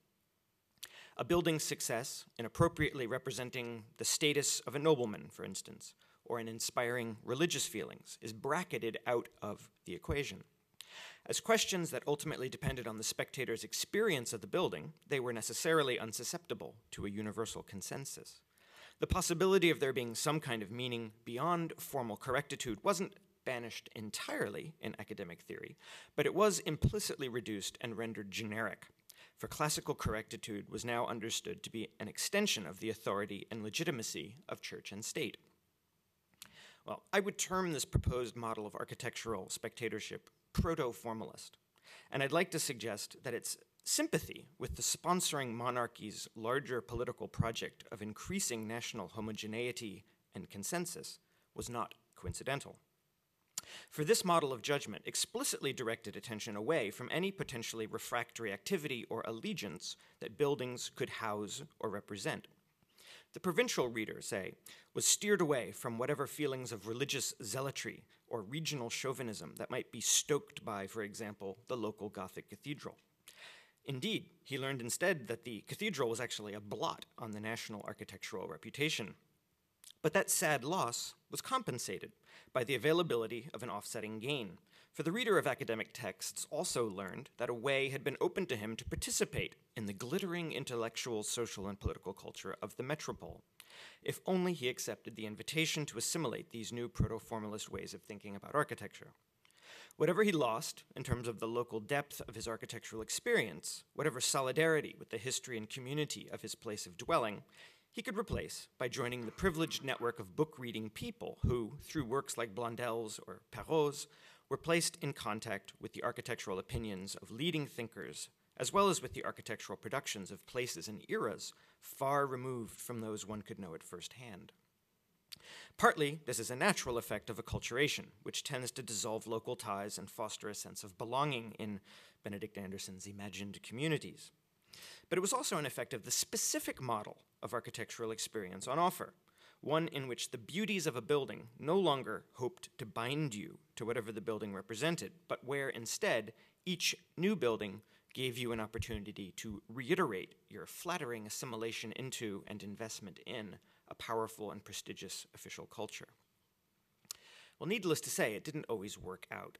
A building's success in appropriately representing the status of a nobleman, for instance, or in inspiring religious feelings, is bracketed out of the equation. As questions that ultimately depended on the spectator's experience of the building, they were necessarily unsusceptible to a universal consensus. The possibility of there being some kind of meaning beyond formal correctitude wasn't banished entirely in academic theory, but it was implicitly reduced and rendered generic, for classical correctitude was now understood to be an extension of the authority and legitimacy of church and state. Well, I would term this proposed model of architectural spectatorship proto-formalist, and I'd like to suggest that its sympathy with the sponsoring monarchy's larger political project of increasing national homogeneity and consensus was not coincidental. For this model of judgment explicitly directed attention away from any potentially refractory activity or allegiance that buildings could house or represent. The provincial reader, say, was steered away from whatever feelings of religious zealotry or regional chauvinism that might be stoked by, for example, the local Gothic cathedral. Indeed, he learned instead that the cathedral was actually a blot on the national architectural reputation. But that sad loss was compensated by the availability of an offsetting gain, for the reader of academic texts also learned that a way had been opened to him to participate in the glittering intellectual, social, and political culture of the metropole, if only he accepted the invitation to assimilate these new proto-formalist ways of thinking about architecture. Whatever he lost in terms of the local depth of his architectural experience, whatever solidarity with the history and community of his place of dwelling, he could replace by joining the privileged network of book-reading people who, through works like Blondel's or Perrault's, were placed in contact with the architectural opinions of leading thinkers, as well as with the architectural productions of places and eras far removed from those one could know at first hand. Partly, this is a natural effect of acculturation, which tends to dissolve local ties and foster a sense of belonging in Benedict Anderson's imagined communities. But it was also an effect of the specific model of architectural experience on offer, one in which the beauties of a building no longer hoped to bind you to whatever the building represented, but where instead each new building gave you an opportunity to reiterate your flattering assimilation into and investment in a powerful and prestigious official culture. Well, needless to say, it didn't always work out.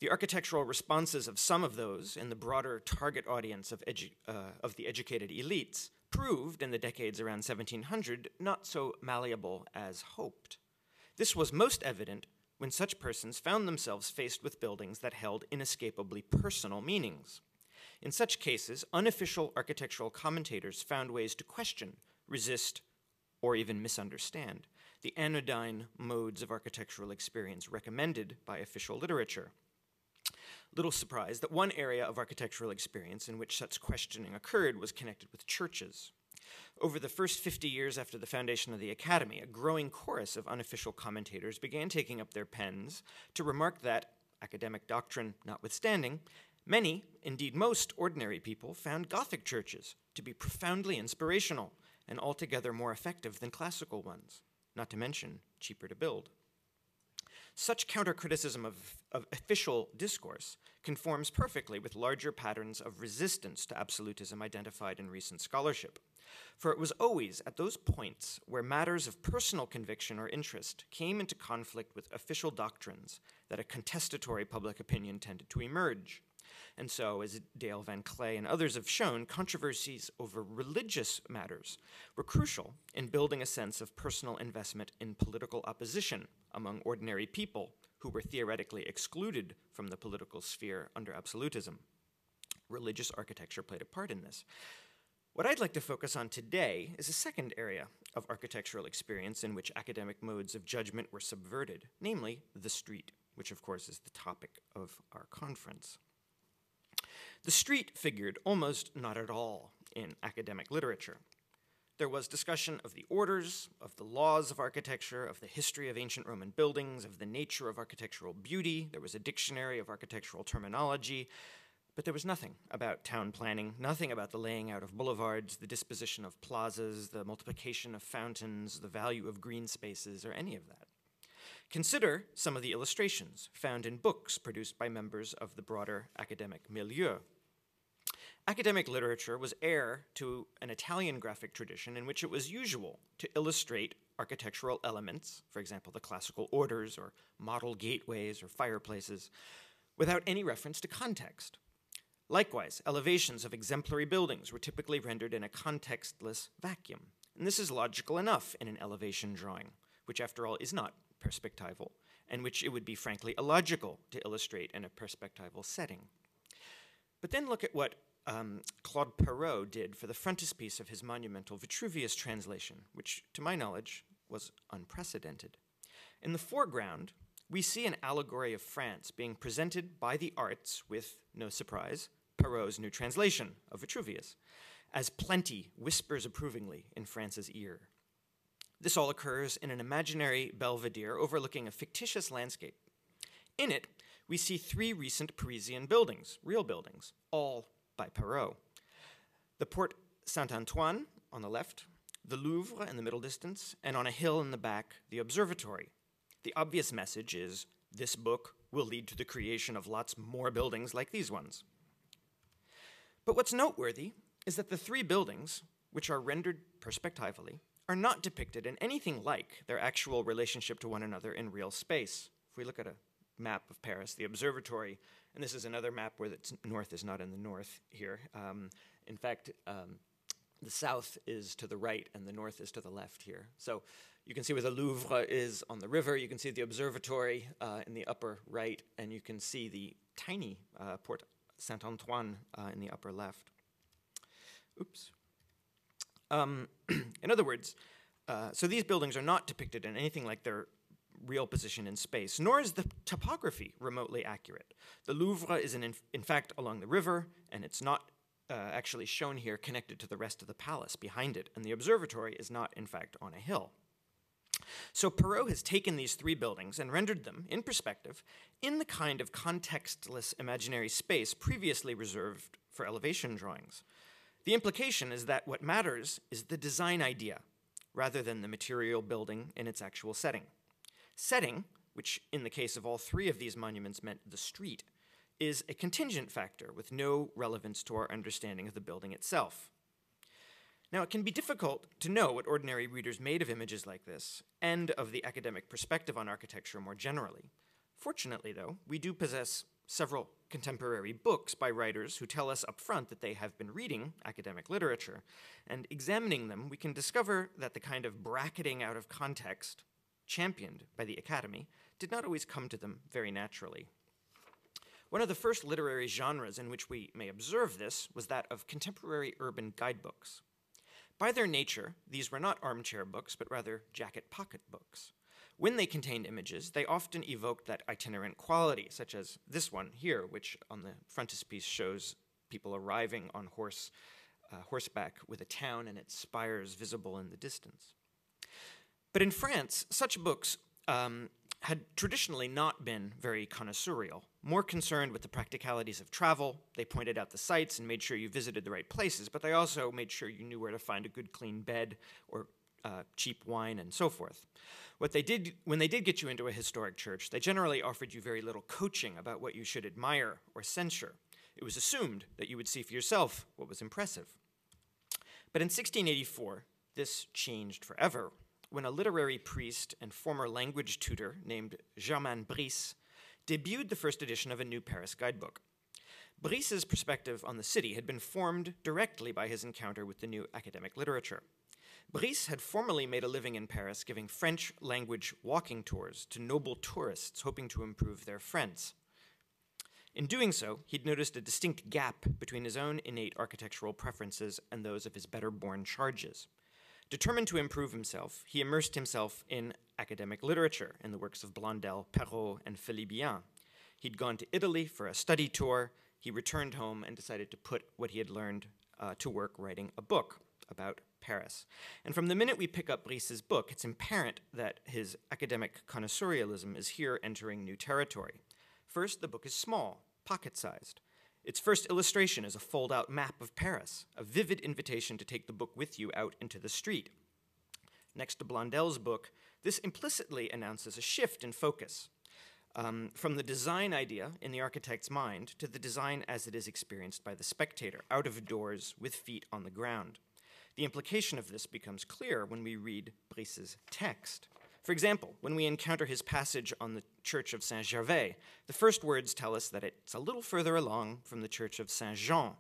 The architectural responses of some of those in the broader target audience of the educated elites proved, in the decades around 1700, not so malleable as hoped. This was most evident when such persons found themselves faced with buildings that held inescapably personal meanings. In such cases, unofficial architectural commentators found ways to question, resist, or even misunderstand the anodyne modes of architectural experience recommended by official literature. Little surprise that one area of architectural experience in which such questioning occurred was connected with churches. Over the first 50 years after the foundation of the Academy, a growing chorus of unofficial commentators began taking up their pens to remark that, academic doctrine notwithstanding, many, indeed most, ordinary people found Gothic churches to be profoundly inspirational and altogether more effective than classical ones, not to mention cheaper to build. Such counter-criticism of official discourse conforms perfectly with larger patterns of resistance to absolutism identified in recent scholarship. For it was always at those points where matters of personal conviction or interest came into conflict with official doctrines that a contestatory public opinion tended to emerge. And so, as Dale Van Clay and others have shown, controversies over religious matters were crucial in building a sense of personal investment in political opposition among ordinary people who were theoretically excluded from the political sphere under absolutism. Religious architecture played a part in this. What I'd like to focus on today is a second area of architectural experience in which academic modes of judgment were subverted, namely the street, which of course is the topic of our conference. The street figured almost not at all in academic literature. There was discussion of the orders, of the laws of architecture, of the history of ancient Roman buildings, of the nature of architectural beauty. There was a dictionary of architectural terminology, but there was nothing about town planning, nothing about the laying out of boulevards, the disposition of plazas, the multiplication of fountains, the value of green spaces, or any of that. Consider some of the illustrations found in books produced by members of the broader academic milieu. Academic literature was heir to an Italian graphic tradition in which it was usual to illustrate architectural elements, for example, the classical orders or model gateways or fireplaces, without any reference to context. Likewise, elevations of exemplary buildings were typically rendered in a contextless vacuum. And this is logical enough in an elevation drawing, which after all is not perspectival, and which it would be frankly illogical to illustrate in a perspectival setting. But then look at what Claude Perrault did for the frontispiece of his monumental Vitruvius translation, which, to my knowledge, was unprecedented. In the foreground, we see an allegory of France being presented by the arts with, no surprise, Perrault's new translation of Vitruvius, as plenty whispers approvingly in France's ear. This all occurs in an imaginary belvedere overlooking a fictitious landscape. In it, we see three recent Parisian buildings, real buildings, all by Perrault. The Porte Saint-Antoine on the left, the Louvre in the middle distance, and on a hill in the back, the observatory. The obvious message is, this book will lead to the creation of lots more buildings like these ones. But what's noteworthy is that the three buildings, which are rendered perspectively, are not depicted in anything like their actual relationship to one another in real space. If we look at a map of Paris, the observatory, and this is another map where the north is not in the north here. In fact, the south is to the right and the north is to the left here. So you can see where the Louvre is on the river, you can see the observatory in the upper right, and you can see the tiny Porte Saint-Antoine in the upper left. Oops. In other words, so these buildings are not depicted in anything like their real position in space, nor is the topography remotely accurate. The Louvre is in fact along the river, and it's not actually shown here connected to the rest of the palace behind it, and the observatory is not in fact on a hill. So Perrault has taken these three buildings and rendered them, in perspective, in the kind of contextless imaginary space previously reserved for elevation drawings. The implication is that what matters is the design idea, rather than the material building in its actual setting. Setting, which in the case of all three of these monuments meant the street, is a contingent factor with no relevance to our understanding of the building itself. Now, it can be difficult to know what ordinary readers made of images like this, and of the academic perspective on architecture more generally. Fortunately, though, we do possess several contemporary books by writers who tell us up front that they have been reading academic literature, and examining them, we can discover that the kind of bracketing out of context championed by the Academy did not always come to them very naturally. One of the first literary genres in which we may observe this was that of contemporary urban guidebooks. By their nature, these were not armchair books, but rather jacket pocket books. When they contained images, they often evoked that itinerant quality, such as this one here, which on the frontispiece shows people arriving on horseback with a town and its spires visible in the distance. But in France, such books had traditionally not been very connoisseurial. More concerned with the practicalities of travel, they pointed out the sites and made sure you visited the right places, but they also made sure you knew where to find a good clean bed or cheap wine and so forth. When they did get you into a historic church, they generally offered you very little coaching about what you should admire or censure. It was assumed that you would see for yourself what was impressive. But in 1684, this changed forever, when a literary priest and former language tutor named Germain Brice debuted the first edition of a new Paris guidebook. Brice's perspective on the city had been formed directly by his encounter with the new academic literature. Brice had formerly made a living in Paris giving French language walking tours to noble tourists hoping to improve their French. In doing so, he'd noticed a distinct gap between his own innate architectural preferences and those of his better-born charges. Determined to improve himself, he immersed himself in academic literature in the works of Blondel, Perrault, and Philibien. He'd gone to Italy for a study tour. He returned home and decided to put what he had learned to work writing a book about Paris. And from the minute we pick up Brice's book, it's apparent that his academic connoisseurialism is here entering new territory. First, the book is small, pocket-sized. Its first illustration is a fold-out map of Paris, a vivid invitation to take the book with you out into the street. Next to Blondel's book, this implicitly announces a shift in focus from the design idea in the architect's mind to the design as it is experienced by the spectator, out of doors with feet on the ground. The implication of this becomes clear when we read Brice's text. For example, when we encounter his passage on the Church of Saint-Gervais, the first words tell us that it's a little further along from the Church of Saint-Jean.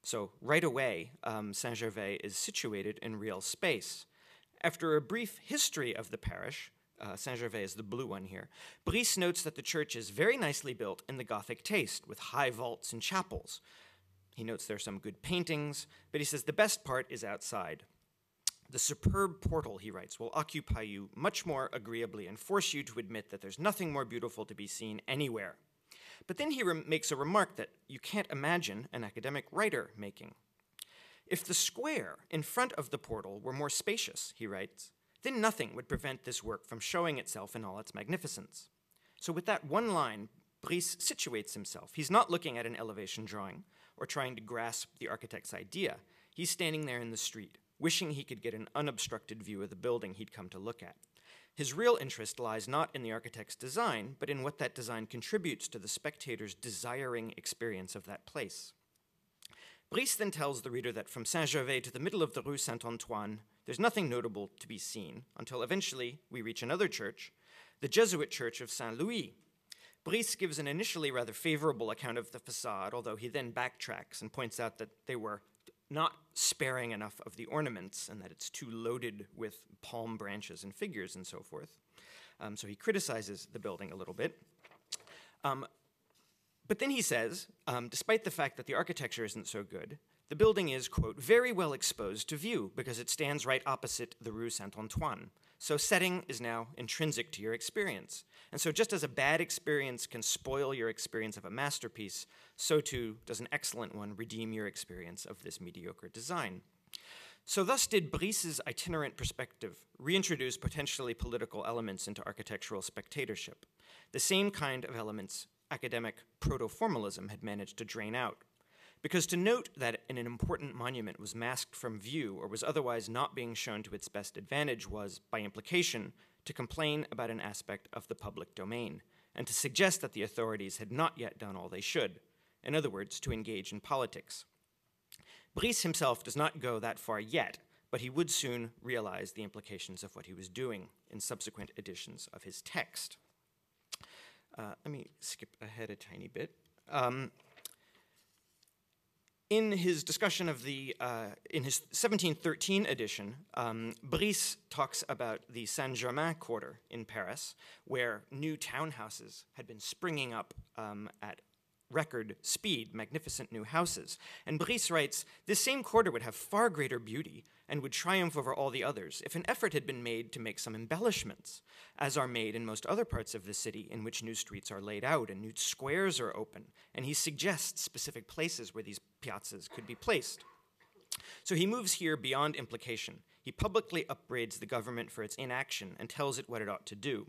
So right away, Saint-Gervais is situated in real space. After a brief history of the parish, Saint-Gervais is the blue one here, Brice notes that the church is very nicely built in the Gothic taste, with high vaults and chapels. He notes there are some good paintings, but he says the best part is outside. The superb portal, he writes, will occupy you much more agreeably and force you to admit that there's nothing more beautiful to be seen anywhere. But then he makes a remark that you can't imagine an academic writer making. If the square in front of the portal were more spacious, he writes, then nothing would prevent this work from showing itself in all its magnificence. So with that one line, Brice situates himself. He's not looking at an elevation drawing or trying to grasp the architect's idea. He's standing there in the street, wishing he could get an unobstructed view of the building he'd come to look at. His real interest lies not in the architect's design, but in what that design contributes to the spectator's desiring experience of that place. Brice then tells the reader that from Saint-Gervais to the middle of the Rue Saint-Antoine, there's nothing notable to be seen, until eventually we reach another church, the Jesuit Church of Saint-Louis. Brice gives an initially rather favorable account of the facade, although he then backtracks and points out that they were not sparing enough of the ornaments and that it's too loaded with palm branches and figures and so forth. So he criticizes the building a little bit. But then he says, despite the fact that the architecture isn't so good, the building is, quote, very well exposed to view because it stands right opposite the Rue Saint-Antoine. So setting is now intrinsic to your experience. And so just as a bad experience can spoil your experience of a masterpiece, so too does an excellent one redeem your experience of this mediocre design. So thus did Brice's itinerant perspective reintroduce potentially political elements into architectural spectatorship, the same kind of elements academic proto-formalism had managed to drain out. Because to note that an important monument was masked from view or was otherwise not being shown to its best advantage was, by implication, to complain about an aspect of the public domain, and to suggest that the authorities had not yet done all they should, in other words, to engage in politics. Brice himself does not go that far yet, but he would soon realize the implications of what he was doing in subsequent editions of his text. Let me skip ahead a tiny bit. In his discussion of in his 1713 edition, Brice talks about the Saint-Germain quarter in Paris, where new townhouses had been springing up at record speed, magnificent new houses. And Brice writes, this same quarter would have far greater beauty and would triumph over all the others if an effort had been made to make some embellishments, as are made in most other parts of the city in which new streets are laid out and new squares are open. And he suggests specific places where these piazzas could be placed. So he moves here beyond implication. He publicly upbraids the government for its inaction and tells it what it ought to do.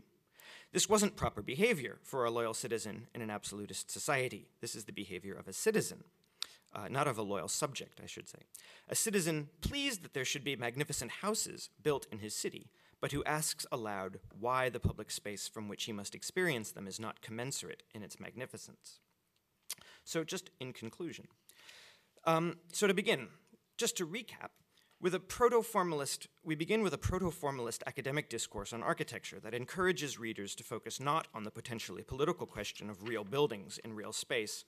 This wasn't proper behavior for a loyal citizen in an absolutist society. This is the behavior of a citizen, not of a loyal subject, I should say. A citizen pleased that there should be magnificent houses built in his city, but who asks aloud why the public space from which he must experience them is not commensurate in its magnificence. So just in conclusion. So to begin, just to recap, we begin with a proto-formalist academic discourse on architecture that encourages readers to focus not on the potentially political question of real buildings in real space,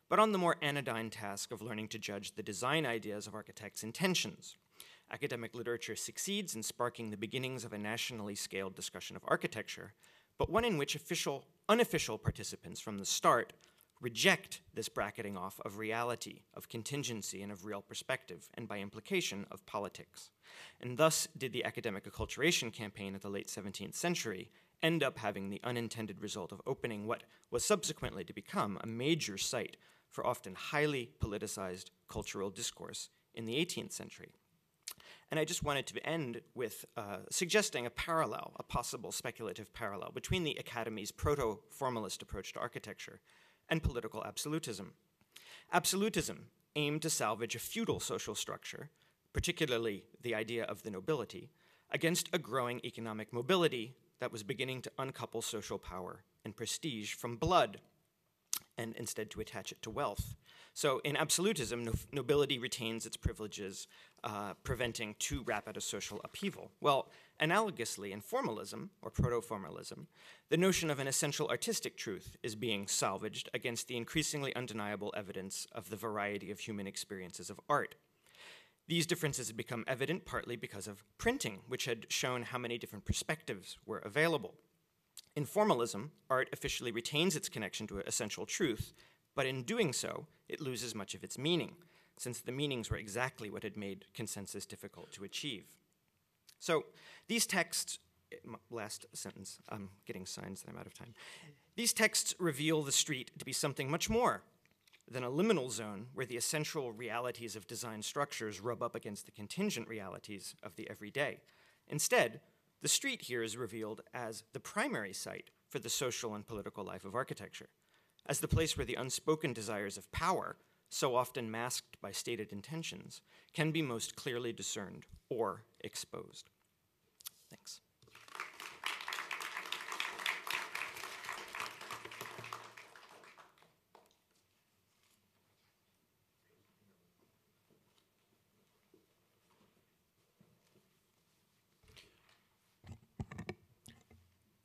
but on the more anodyne task of learning to judge the design ideas of architects' intentions. Academic literature succeeds in sparking the beginnings of a nationally scaled discussion of architecture, but one in which unofficial participants from the start reject this bracketing off of reality, of contingency, and of real perspective, and by implication, of politics. And thus did the academic acculturation campaign of the late 17th century end up having the unintended result of opening what was subsequently to become a major site for often highly politicized cultural discourse in the 18th century. And I just wanted to end with suggesting a parallel, a possible speculative parallel between the Academy's proto-formalist approach to architecture and political absolutism. Absolutism aimed to salvage a feudal social structure, particularly the idea of the nobility, against a growing economic mobility that was beginning to uncouple social power and prestige from blood, and instead to attach it to wealth. So in absolutism, nobility retains its privileges, preventing too rapid a social upheaval. Well, analogously, in formalism, or proto-formalism, the notion of an essential artistic truth is being salvaged against the increasingly undeniable evidence of the variety of human experiences of art. These differences had become evident partly because of printing, which had shown how many different perspectives were available. In formalism, art officially retains its connection to essential truth, but in doing so, it loses much of its meaning, since the meanings were exactly what had made consensus difficult to achieve. So these texts, last sentence, I'm getting signs that I'm out of time. These texts reveal the street to be something much more than a liminal zone where the essential realities of design structures rub up against the contingent realities of the everyday. Instead, the street here is revealed as the primary site for the social and political life of architecture, as the place where the unspoken desires of power, so often masked by stated intentions, can be most clearly discerned or exposed. Thanks.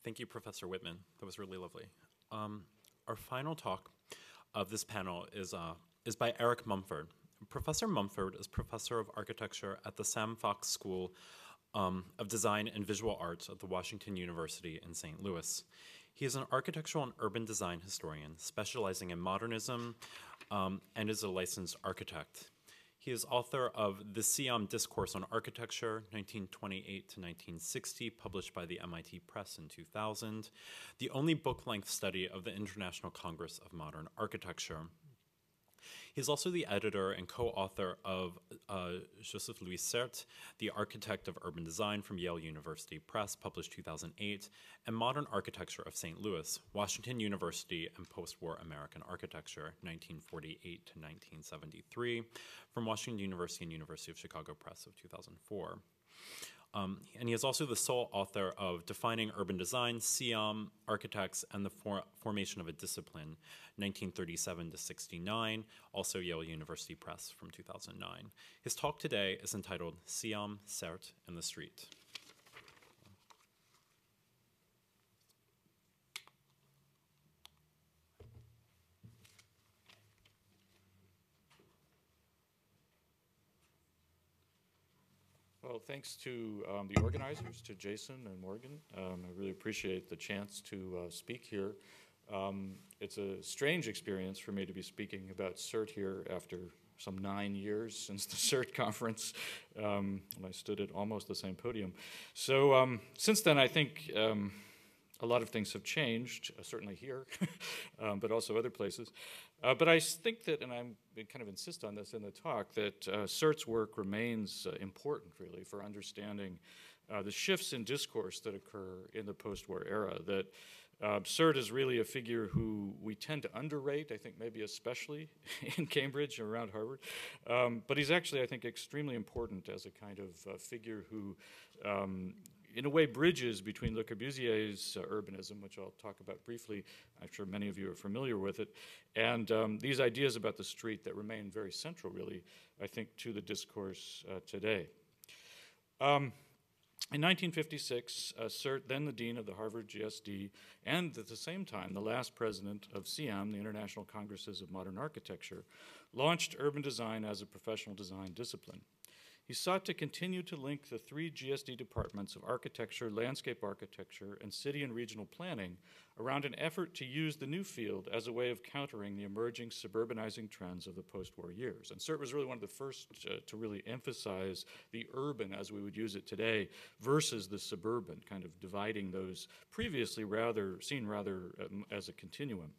Thank you, Professor Whitman. That was really lovely. Our final talk of this panel is by Eric Mumford. Professor Mumford is professor of architecture at the Sam Fox School of Design and Visual Arts at the Washington University in St. Louis. He is an architectural and urban design historian specializing in modernism and is a licensed architect. He is author of The Siam Discourse on Architecture, 1928 to 1960, published by the MIT Press in 2000, the only book-length study of the International Congress of Modern Architecture. He is also the editor and co-author of Joseph Louis Serres, The Architect of Urban Design from Yale University Press, published 2008, and Modern Architecture of St. Louis, Washington University and Post-War American Architecture, 1948 to 1973, from Washington University and University of Chicago Press of 2004. And he is also the sole author of Defining Urban Design, SIAM, Architects, and the Formation of a Discipline, 1937 to 69, also Yale University Press from 2009. His talk today is entitled SIAM, CERT, and the Street. Well, thanks to the organizers, to Jason and Morgan. I really appreciate the chance to speak here. It's a strange experience for me to be speaking about CERT here after some 9 years since the CERT conference, when I stood at almost the same podium. So since then, I think a lot of things have changed, certainly here, but also other places. But I think that, and I kind of insist on this in the talk, that CERT's work remains important, really, for understanding the shifts in discourse that occur in the post-war era. That CERT is really a figure who we tend to underrate, I think maybe especially in Cambridge and around Harvard. But he's actually, I think, extremely important as a kind of figure who in a way bridges between Le Corbusier's urbanism, which I'll talk about briefly. I'm sure many of you are familiar with it, and these ideas about the street that remain very central, really, I think, to the discourse today. In 1956, CERT, then the dean of the Harvard GSD, and at the same time, the last president of CIAM, the International Congresses of Modern Architecture, launched urban design as a professional design discipline. He sought to continue to link the 3 GSD departments of architecture, landscape architecture, and city and regional planning around an effort to use the new field as a way of countering the emerging suburbanizing trends of the post-war years. And CERT was really one of the first to really emphasize the urban as we would use it today versus the suburban, kind of dividing those previously seen rather as a continuum.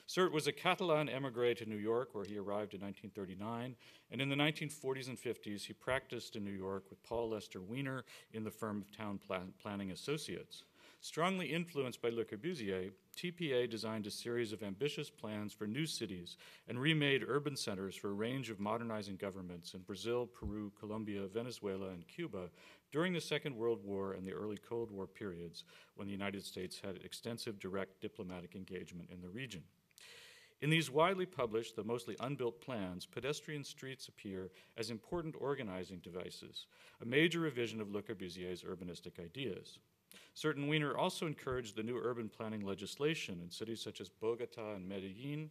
CERT was a Catalan emigre to New York, where he arrived in 1939, and in the 1940s and 50s, he practiced in New York with Paul Lester Wiener in the firm of Town Planning Associates. Strongly influenced by Le Corbusier, TPA designed a series of ambitious plans for new cities and remade urban centers for a range of modernizing governments in Brazil, Peru, Colombia, Venezuela, and Cuba during the Second World War and the early Cold War periods, when the United States had extensive direct diplomatic engagement in the region. In these widely published, though mostly unbuilt plans, pedestrian streets appear as important organizing devices, a major revision of Le Corbusier's urbanistic ideas. CERT and Wiener also encouraged the new urban planning legislation in cities such as Bogota and Medellin,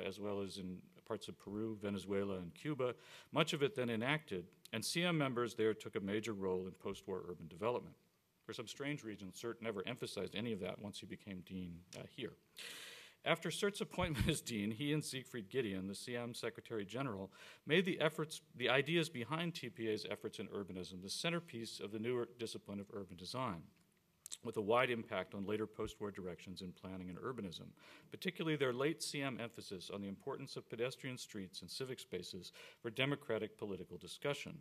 as well as in parts of Peru, Venezuela, and Cuba, much of it then enacted, and CIAM members there took a major role in post-war urban development. For some strange reason, CERT never emphasized any of that once he became dean here. After CERT's appointment as dean, he and Siegfried Gideon, the CIAM Secretary General, made the ideas behind TPA's efforts in urbanism the centerpiece of the newer discipline of urban design, with a wide impact on later post-war directions in planning and urbanism, particularly their late CIAM emphasis on the importance of pedestrian streets and civic spaces for democratic political discussion.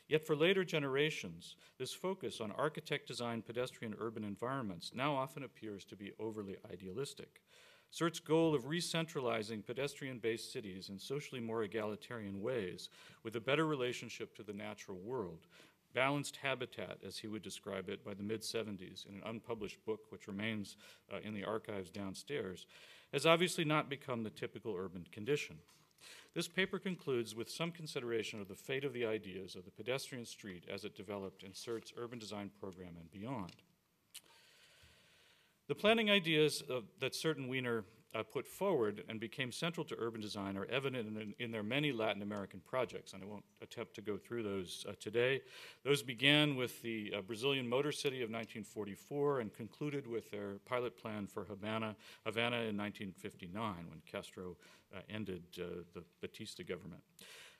Yet for later generations, this focus on architect-designed pedestrian urban environments now often appears to be overly idealistic. CERT's goal of re-centralizing pedestrian-based cities in socially more egalitarian ways with a better relationship to the natural world, balanced habitat, as he would describe it by the mid-70s in an unpublished book which remains in the archives downstairs, has obviously not become the typical urban condition. This paper concludes with some consideration of the fate of the ideas of the pedestrian street as it developed in CERT's urban design program and beyond. The planning ideas that CERT and Wiener put forward and became central to urban design are evident in their many Latin American projects, and I won't attempt to go through those today. Those began with the Brazilian Motor City of 1944 and concluded with their pilot plan for Havana in 1959, when Castro ended the Batista government.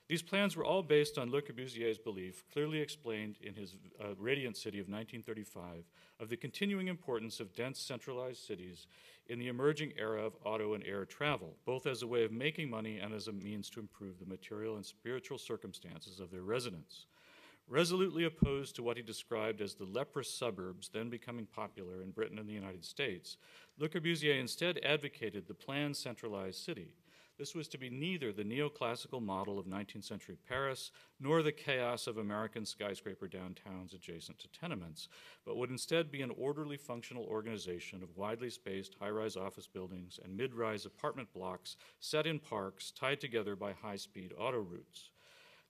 These plans were all based on Le Corbusier's belief, clearly explained in his Radiant City of 1935, of the continuing importance of dense centralized cities in the emerging era of auto and air travel, both as a way of making money and as a means to improve the material and spiritual circumstances of their residents. Resolutely opposed to what he described as the leprous suburbs then becoming popular in Britain and the United States, Le Corbusier instead advocated the planned centralized city. This was to be neither the neoclassical model of 19th century Paris, nor the chaos of American skyscraper downtowns adjacent to tenements, but would instead be an orderly functional organization of widely spaced high-rise office buildings and mid-rise apartment blocks set in parks tied together by high-speed auto routes.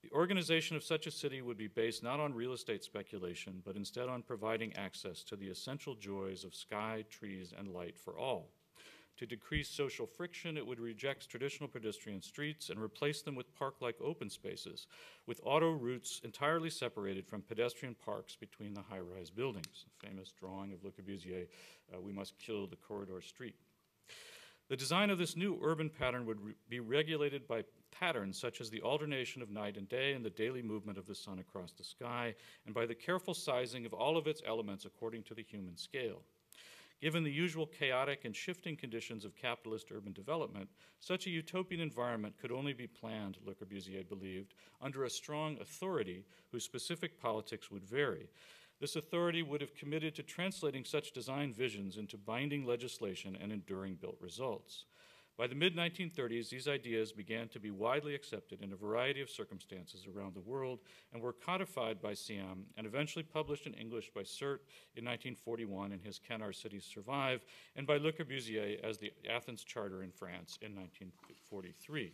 The organization of such a city would be based not on real estate speculation, but instead on providing access to the essential joys of sky, trees, and light for all. To decrease social friction, it would reject traditional pedestrian streets and replace them with park-like open spaces, with auto routes entirely separated from pedestrian parks between the high-rise buildings. A famous drawing of Le Corbusier, "We must kill the corridor street." The design of this new urban pattern would be regulated by patterns such as the alternation of night and day and the daily movement of the sun across the sky, and by the careful sizing of all of its elements according to the human scale. Given the usual chaotic and shifting conditions of capitalist urban development, such a utopian environment could only be planned, Le Corbusier believed, under a strong authority whose specific politics would vary. This authority would have committed to translating such design visions into binding legislation and enduring built results. By the mid-1930s, these ideas began to be widely accepted in a variety of circumstances around the world and were codified by CM and eventually published in English by Sert in 1941 in his Can Our Cities Survive, and by Le Corbusier as the Athens Charter in France in 1943.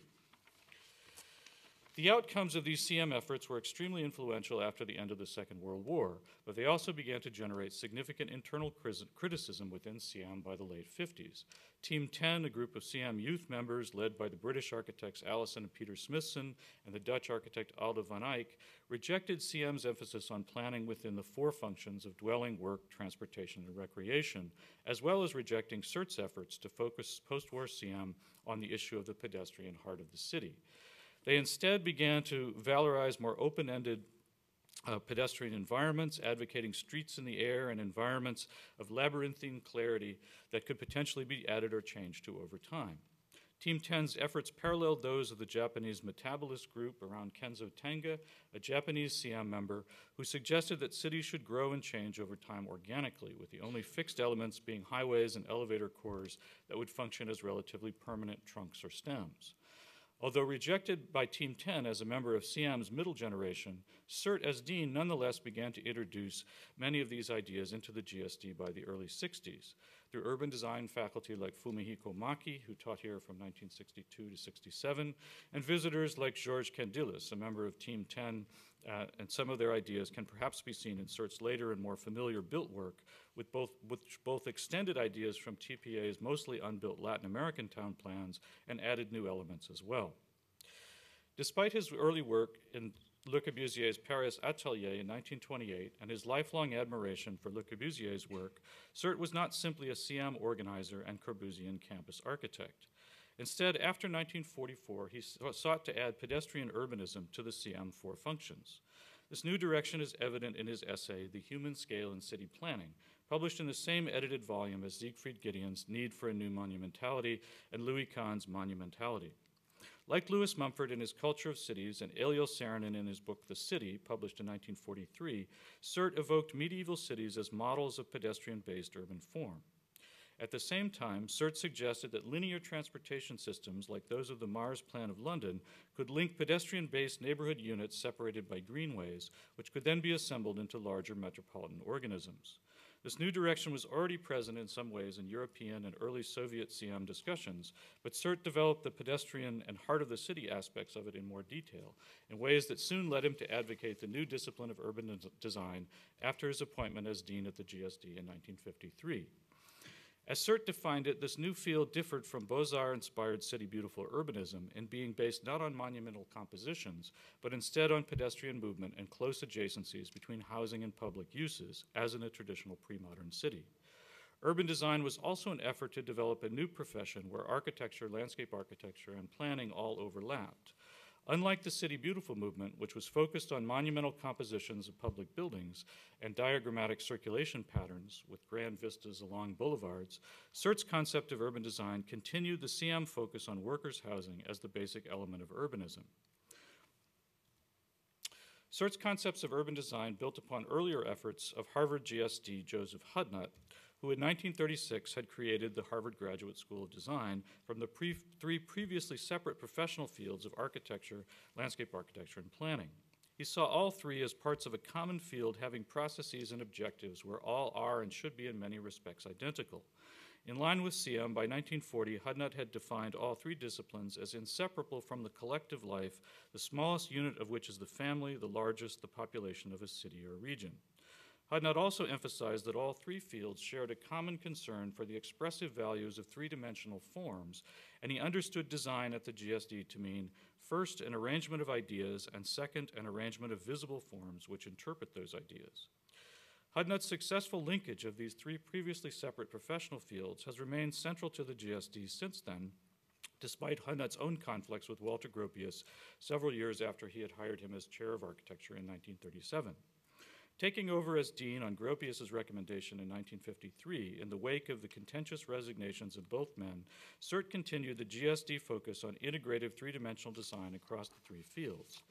The outcomes of these CM efforts were extremely influential after the end of the Second World War, but they also began to generate significant internal criticism within CM by the late 50s. Team 10, a group of CM youth members led by the British architects Allison and Peter Smithson and the Dutch architect Aldo van Eyck, rejected CM's emphasis on planning within the four functions of dwelling, work, transportation, and recreation, as well as rejecting Sert's efforts to focus post-war CM on the issue of the pedestrian heart of the city. They instead began to valorize more open-ended pedestrian environments, advocating streets in the air and environments of labyrinthine clarity that could potentially be added or changed to over time. Team 10's efforts paralleled those of the Japanese metabolist group around Kenzo Tenga, a Japanese CM member, who suggested that cities should grow and change over time organically, with the only fixed elements being highways and elevator cores that would function as relatively permanent trunks or stems. Although rejected by Team 10 as a member of CM's middle generation, Sert as dean nonetheless began to introduce many of these ideas into the GSD by the early 60s. Through urban design faculty like Fumihiko Maki, who taught here from 1962 to 67, and visitors like Georges Candilis, a member of Team 10, and some of their ideas can perhaps be seen in Sert's later and more familiar built work, with both extended ideas from TPA's mostly unbuilt Latin American town plans and added new elements as well. Despite his early work in Le Corbusier's Paris Atelier in 1928 and his lifelong admiration for Le Corbusier's work, Sert was not simply a CM organizer and Corbusian campus architect. Instead, after 1944, he sought to add pedestrian urbanism to the CM four functions. This new direction is evident in his essay, The Human Scale in City Planning, published in the same edited volume as Siegfried Gideon's Need for a New Monumentality and Louis Kahn's Monumentality. Like Louis Mumford in his Culture of Cities and Eliel Saarinen in his book The City, published in 1943, Sert evoked medieval cities as models of pedestrian-based urban form. At the same time, Sert suggested that linear transportation systems, like those of the Mars Plan of London, could link pedestrian-based neighborhood units separated by greenways, which could then be assembled into larger metropolitan organisms. This new direction was already present in some ways in European and early Soviet CM discussions, but Sert developed the pedestrian and heart of the city aspects of it in more detail, in ways that soon led him to advocate the new discipline of urban design after his appointment as dean at the GSD in 1953. As Sert defined it, this new field differed from Beaux-Arts-inspired city beautiful urbanism in being based not on monumental compositions, but instead on pedestrian movement and close adjacencies between housing and public uses, as in a traditional pre-modern city. Urban design was also an effort to develop a new profession where architecture, landscape architecture, and planning all overlapped. Unlike the City Beautiful movement, which was focused on monumental compositions of public buildings and diagrammatic circulation patterns with grand vistas along boulevards, Sert's concept of urban design continued the CM focus on workers' housing as the basic element of urbanism. Sert's concepts of urban design built upon earlier efforts of Harvard GSD Joseph Hudnut, who in 1936 had created the Harvard Graduate School of Design from the three previously separate professional fields of architecture, landscape architecture, and planning. He saw all three as parts of a common field having processes and objectives where all are and should be in many respects identical. In line with CM, by 1940, Hudnut had defined all three disciplines as inseparable from the collective life, the smallest unit of which is the family, the largest the population of a city or region. Hudnut also emphasized that all three fields shared a common concern for the expressive values of three-dimensional forms, and he understood design at the GSD to mean, first, an arrangement of ideas, and second, an arrangement of visible forms which interpret those ideas. Hudnut's successful linkage of these three previously separate professional fields has remained central to the GSD since then, despite Hudnut's own conflicts with Walter Gropius several years after he had hired him as chair of architecture in 1937. Taking over as dean on Gropius's recommendation in 1953, in the wake of the contentious resignations of both men, CERT continued the GSD focus on integrative three-dimensional design across the three fields.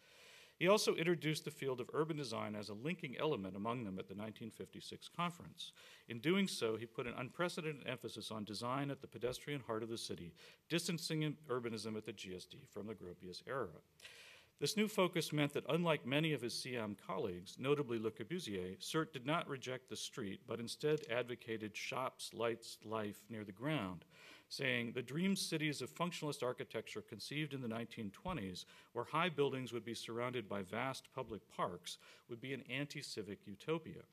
He also introduced the field of urban design as a linking element among them at the 1956 conference. In doing so, he put an unprecedented emphasis on design at the pedestrian heart of the city, distancing urbanism at the GSD from the Gropius era. This new focus meant that unlike many of his CM colleagues, notably Le Corbusier, CERT did not reject the street, but instead advocated shops, lights, life near the ground, saying the dream cities of functionalist architecture conceived in the 1920s, where high buildings would be surrounded by vast public parks, would be an anti-civic utopia.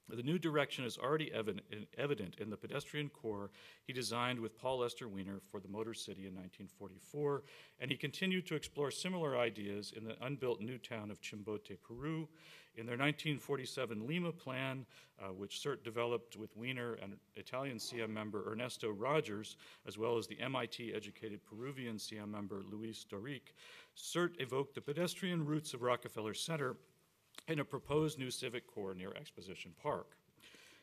The new direction is already evident in the pedestrian core he designed with Paul Lester Wiener for the Motor City in 1944, and he continued to explore similar ideas in the unbuilt new town of Chimbote, Peru, in their 1947 Lima plan, which CERT developed with Wiener and Italian CM member Ernesto Rogers, as well as the MIT-educated Peruvian CM member Luis Doric. CERT evoked the pedestrian roots of Rockefeller Center in a proposed new civic core near Exposition Park.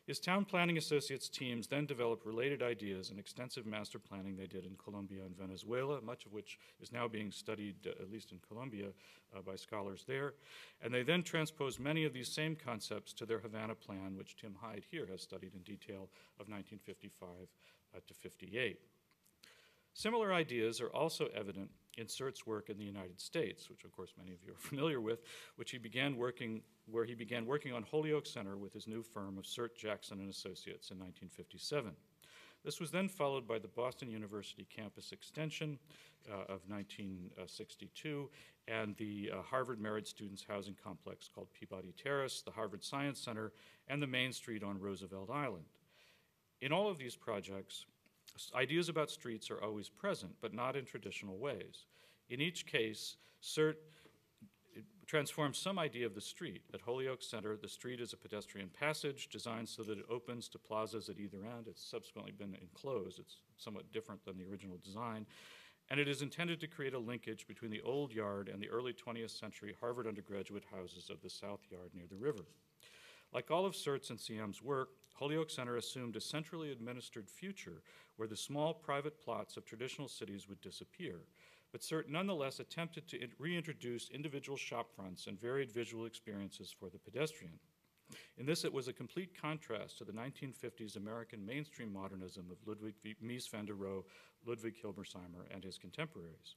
His town planning associates teams then developed related ideas in extensive master planning they did in Colombia and Venezuela, much of which is now being studied, at least in Colombia, by scholars there. And they then transposed many of these same concepts to their Havana plan, which Tim Hyde here has studied in detail of 1955 to 58. Similar ideas are also evident in CERT's work in the United States, which of course many of you are familiar with, where he began working on Holyoke Center with his new firm of CERT Jackson and Associates in 1957. This was then followed by the Boston University campus extension of 1962 and the Harvard Merit Students Housing Complex called Peabody Terrace, the Harvard Science Center, and the Main Street on Roosevelt Island. In all of these projects, ideas about streets are always present, but not in traditional ways. In each case, CERT transforms some idea of the street. At Holyoke Center, the street is a pedestrian passage designed so that it opens to plazas at either end. It's subsequently been enclosed. It's somewhat different than the original design. And it is intended to create a linkage between the old yard and the early 20th century Harvard undergraduate houses of the South Yard near the river. Like all of CERT's and CM's work, Holyoke Center assumed a centrally administered future where the small private plots of traditional cities would disappear. But CERT nonetheless attempted to reintroduce individual shop fronts and varied visual experiences for the pedestrian. In this, it was a complete contrast to the 1950s American mainstream modernism of Ludwig Mies van der Rohe, Ludwig Hilmersheimer, and his contemporaries.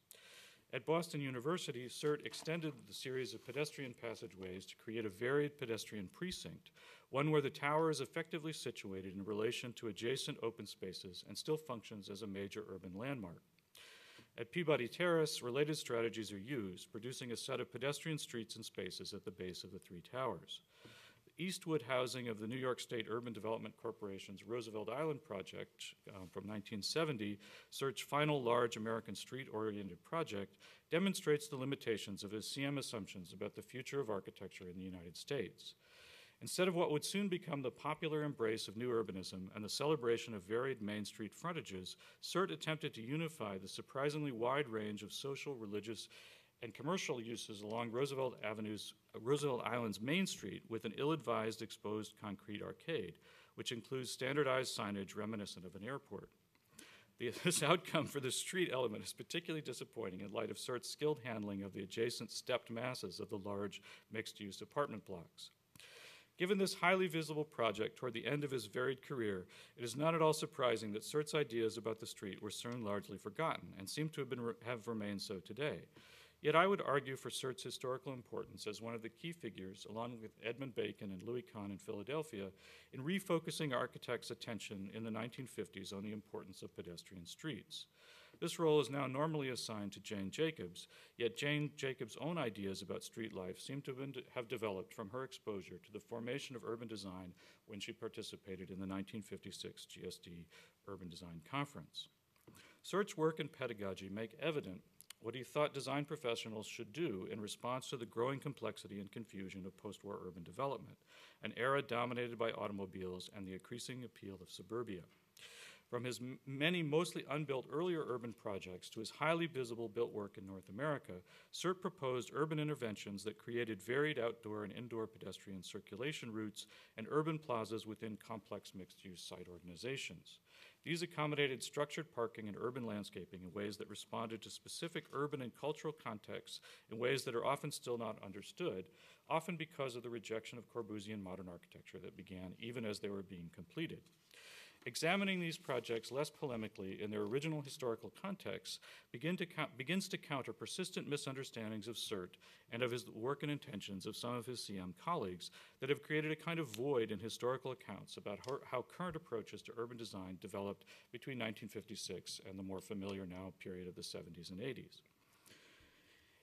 At Boston University, CERT extended the series of pedestrian passageways to create a varied pedestrian precinct, one where the tower is effectively situated in relation to adjacent open spaces and still functions as a major urban landmark. At Peabody Terrace, related strategies are used, producing a set of pedestrian streets and spaces at the base of the three towers. The Eastwood housing of the New York State Urban Development Corporation's Roosevelt Island project from 1970, CERT's final large American street-oriented project, demonstrates the limitations of his CM assumptions about the future of architecture in the United States. Instead of what would soon become the popular embrace of new urbanism and the celebration of varied Main Street frontages, CERT attempted to unify the surprisingly wide range of social, religious, and commercial uses along Roosevelt Island's Main Street with an ill-advised exposed concrete arcade, which includes standardized signage reminiscent of an airport. This outcome for the street element is particularly disappointing in light of CERT's skilled handling of the adjacent stepped masses of the large mixed-use apartment blocks. Given this highly visible project toward the end of his varied career, it is not at all surprising that Surt's ideas about the street were soon largely forgotten and seem to have remained so today. Yet I would argue for Surt's historical importance as one of the key figures, along with Edmund Bacon and Louis Kahn in Philadelphia, in refocusing architects' attention in the 1950s on the importance of pedestrian streets. This role is now normally assigned to Jane Jacobs, yet Jane Jacobs' own ideas about street life seem to have developed from her exposure to the formation of urban design when she participated in the 1956 GSD Urban Design Conference. Surt's work and pedagogy make evident what he thought design professionals should do in response to the growing complexity and confusion of post-war urban development, an era dominated by automobiles and the increasing appeal of suburbia. From his many mostly unbuilt earlier urban projects to his highly visible built work in North America, Surt proposed urban interventions that created varied outdoor and indoor pedestrian circulation routes and urban plazas within complex mixed-use site organizations. These accommodated structured parking and urban landscaping in ways that responded to specific urban and cultural contexts in ways that are often still not understood, often because of the rejection of Corbusian modern architecture that began even as they were being completed. Examining these projects less polemically in their original historical contexts begins to counter persistent misunderstandings of Surt and of his work and intentions of some of his CM colleagues that have created a kind of void in historical accounts about how current approaches to urban design developed between 1956 and the more familiar now period of the 70s and 80s.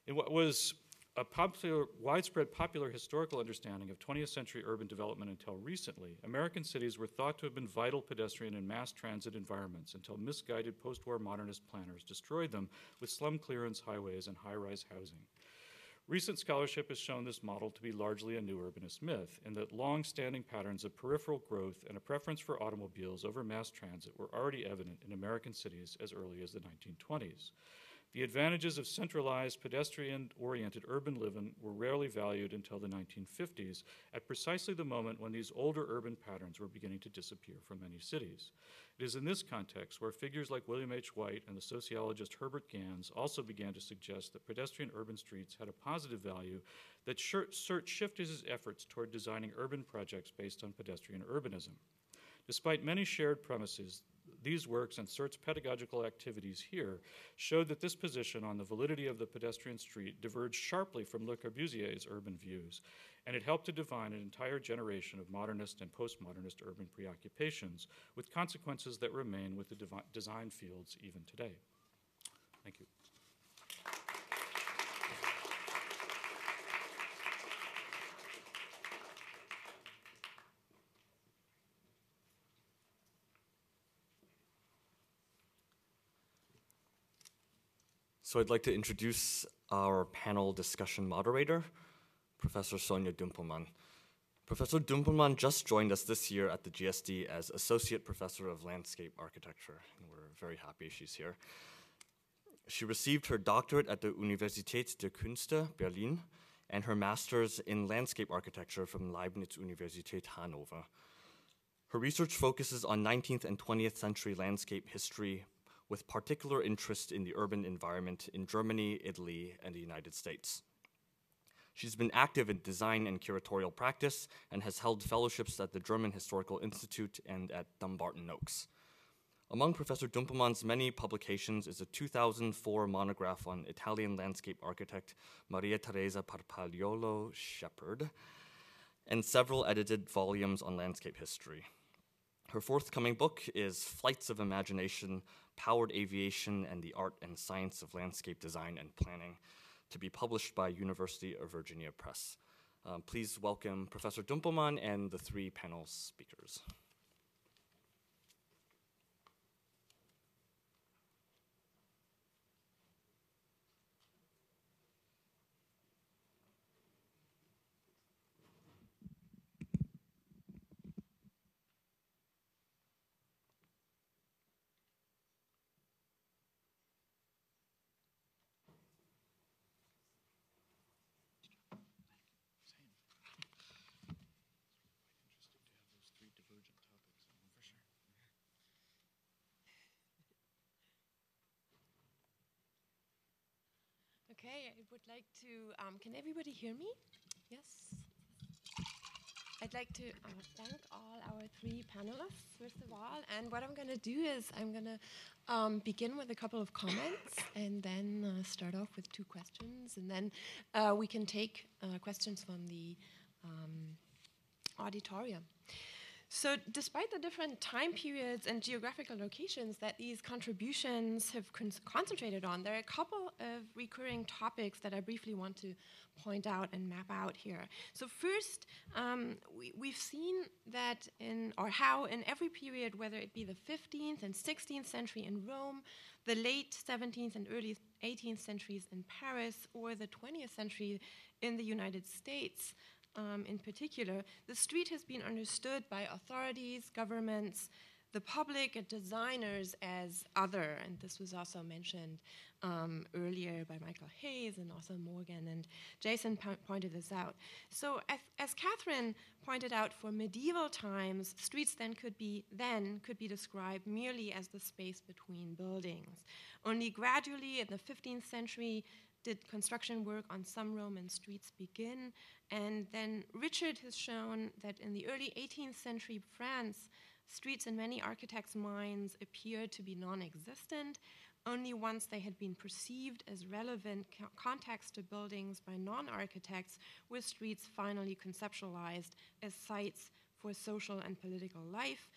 In what was a widespread popular historical understanding of 20th century urban development until recently, American cities were thought to have been vital pedestrian and mass transit environments until misguided post-war modernist planners destroyed them with slum clearance highways and high-rise housing. Recent scholarship has shown this model to be largely a new urbanist myth, in that long-standing patterns of peripheral growth and a preference for automobiles over mass transit were already evident in American cities as early as the 1920s. The advantages of centralized, pedestrian-oriented urban living were rarely valued until the 1950s, at precisely the moment when these older urban patterns were beginning to disappear from many cities. It is in this context where figures like William H. White and the sociologist Herbert Gans also began to suggest that pedestrian urban streets had a positive value, that Surt shifted his efforts toward designing urban projects based on pedestrian urbanism. Despite many shared premises, these works and Surt's pedagogical activities here showed that this position on the validity of the pedestrian street diverged sharply from Le Corbusier's urban views, and it helped to define an entire generation of modernist and postmodernist urban preoccupations, with consequences that remain with the design fields even today. Thank you. So I'd like to introduce our panel discussion moderator, Professor Sonja Dumpelmann. Professor Dumpelmann just joined us this year at the GSD as Associate Professor of Landscape Architecture, and we're very happy she's here. She received her doctorate at the Universität der Künste, Berlin, and her master's in landscape architecture from Leibniz Universität Hannover. Her research focuses on 19th and 20th century landscape history, with particular interest in the urban environment in Germany, Italy, and the United States. She's been active in design and curatorial practice and has held fellowships at the German Historical Institute and at Dumbarton Oaks. Among Professor Dumpelmann's many publications is a 2004 monograph on Italian landscape architect Maria Teresa Parpagliolo Shepherd, and several edited volumes on landscape history. Her forthcoming book is Flights of Imagination, Powered Aviation, and the Art and Science of Landscape Design and Planning, to be published by University of Virginia Press. Please welcome Professor Dumpelmann and the three panel speakers. Okay, I would like to, can everybody hear me? Yes? I'd like to thank all our three panelists, first of all. And what I'm going to do is I'm going to begin with a couple of comments and then start off with two questions. And then we can take questions from the auditorium. So despite the different time periods and geographical locations that these contributions have concentrated on, there are a couple of recurring topics that I briefly want to point out and map out here. So first, we've seen that how in every period, whether it be the 15th and 16th century in Rome, the late 17th and early 18th centuries in Paris, or the 20th century in the United States, in particular, the street has been understood by authorities, governments, the public, and designers as other. And this was also mentioned earlier by Michael Hayes and also Morgan, and Jason pointed this out. So as Catherine pointed out, for medieval times, streets then could be described merely as the space between buildings. Only gradually in the 15th century did construction work on some Roman streets begin, and then Richard has shown that in the early 18th century France, streets in many architects' minds appeared to be non-existent. Only once they had been perceived as relevant context to buildings by non-architects were streets finally conceptualized as sites for social and political life,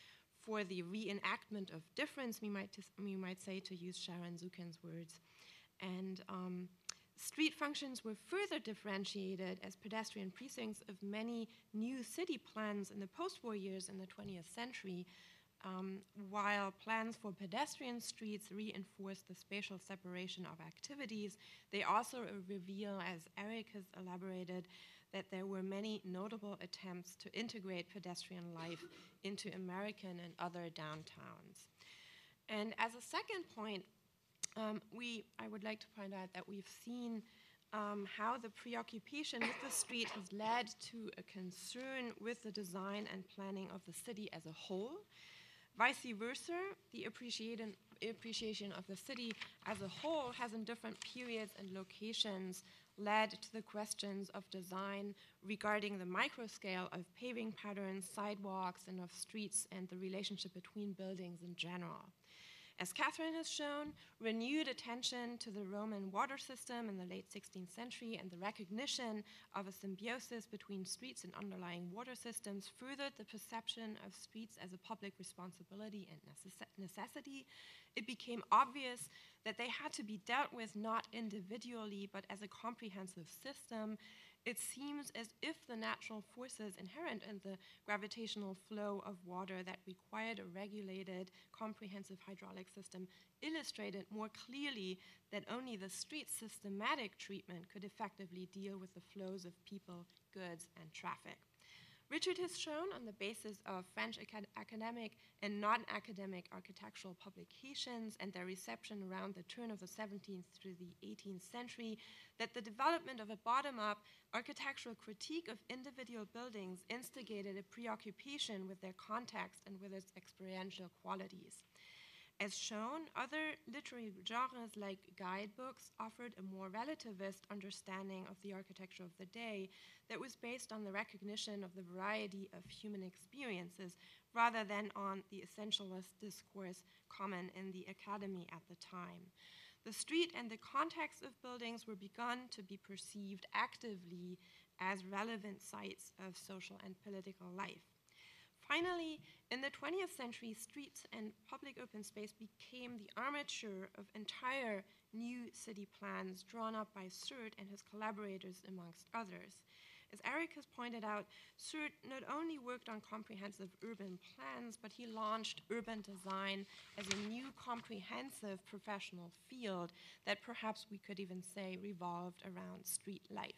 for the reenactment of difference, we might say, to use Sharon Zukin's words. And street functions were further differentiated as pedestrian precincts of many new city plans in the post-war years in the 20th century, while plans for pedestrian streets reinforced the spatial separation of activities. They also reveal, as Eric has elaborated, that there were many notable attempts to integrate pedestrian life into American and other downtowns. And as a second point, I would like to point out that we've seen how the preoccupation with the street has led to a concern with the design and planning of the city as a whole. Vice versa, the appreciation of the city as a whole has in different periods and locations led to the questions of design regarding the microscale of paving patterns, sidewalks, and of streets, and the relationship between buildings in general. As Catherine has shown, renewed attention to the Roman water system in the late 16th century and the recognition of a symbiosis between streets and underlying water systems furthered the perception of streets as a public responsibility and necessity. It became obvious that they had to be dealt with not individually, but as a comprehensive system. It seems as if the natural forces inherent in the gravitational flow of water that required a regulated, comprehensive hydraulic system illustrated more clearly that only the street's systematic treatment could effectively deal with the flows of people, goods, and traffic. Richard has shown, on the basis of French academic and non-academic architectural publications and their reception around the turn of the 17th through the 18th century, that the development of a bottom-up architectural critique of individual buildings instigated a preoccupation with their context and with its experiential qualities. As shown, other literary genres like guidebooks offered a more relativist understanding of the architecture of the day that was based on the recognition of the variety of human experiences rather than on the essentialist discourse common in the academy at the time. The street and the context of buildings were begun to be perceived actively as relevant sites of social and political life. Finally, in the 20th century, streets and public open space became the armature of entire new city plans drawn up by Sert and his collaborators, amongst others. As Eric has pointed out, Sert not only worked on comprehensive urban plans, but he launched urban design as a new comprehensive professional field that perhaps we could even say revolved around street life.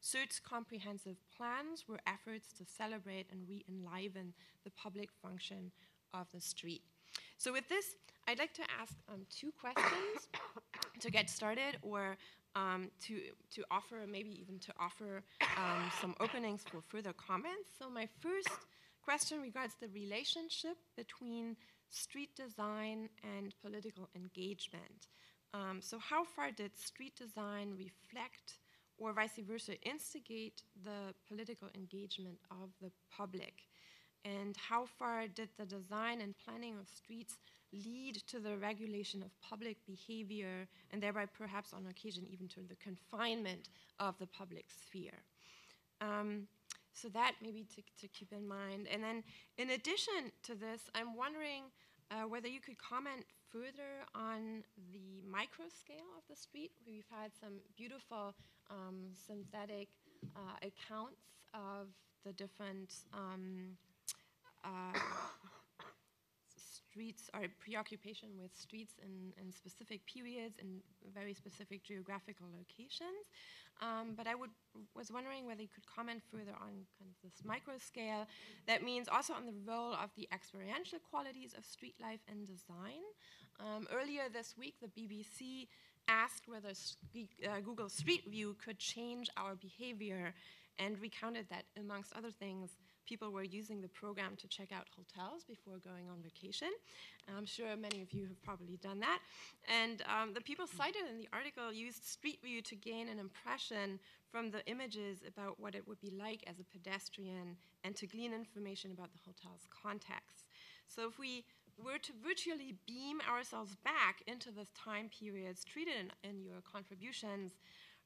Sert's comprehensive plans were efforts to celebrate and re-enliven the public function of the street. So with this, I'd like to ask two questions to get started, or to offer, maybe even to offer some openings for further comments. So my first question regards the relationship between street design and political engagement. So how far did street design reflect or vice versa, instigate the political engagement of the public? And how far did the design and planning of streets lead to the regulation of public behavior, and thereby perhaps on occasion even to the confinement of the public sphere? So that maybe to keep in mind. And then in addition to this, I'm wondering whether you could comment further on the micro scale of the street. We've had some beautiful synthetic accounts of the different streets, or preoccupation with streets in specific periods and very specific geographical locations. But I was wondering whether you could comment further on kind of this micro scale. That means also on the role of the experiential qualities of street life and design. Earlier this week, the BBC asked whether Google Street View could change our behavior, and recounted that, amongst other things, people were using the program to check out hotels before going on vacation. I'm sure many of you have probably done that. And the people cited in the article used Street View to gain an impression from the images about what it would be like as a pedestrian, and to glean information about the hotel's context. So if we were to virtually beam ourselves back into this time periods treated in your contributions,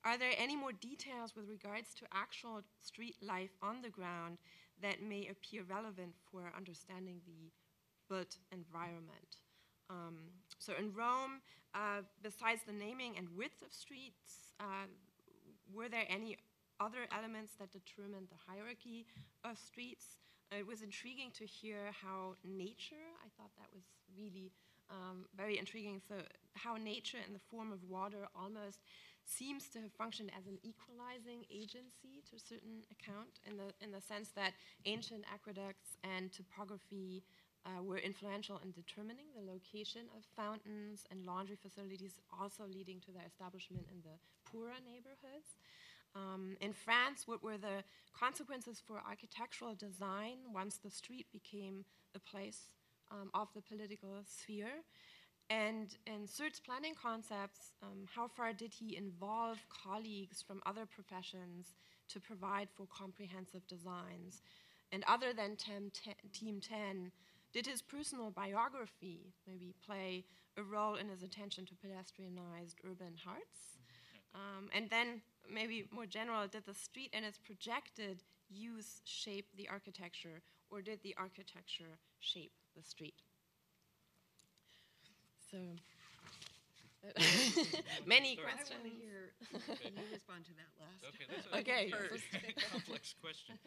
are there any more details with regards to actual street life on the ground that may appear relevant for understanding the built environment? So in Rome, besides the naming and width of streets, were there any other elements that determined the hierarchy of streets? It was intriguing to hear how nature, I thought that was really very intriguing, so how nature in the form of water almost seems to have functioned as an equalizing agency to a certain account, in the sense that ancient aqueducts and topography were influential in determining the location of fountains and laundry facilities, also leading to their establishment in the poorer neighborhoods. In France, what were the consequences for architectural design once the street became a place of the political sphere? And in Surt's planning concepts, how far did he involve colleagues from other professions to provide for comprehensive designs? And other than Team 10, did his personal biography maybe play a role in his attention to pedestrianized urban hearts? And then, maybe more general, did the street and its projected use shape the architecture, or did the architecture shape the street? So, many questions. I want to hear you respond to that last. Okay, that's Okay. a complex question.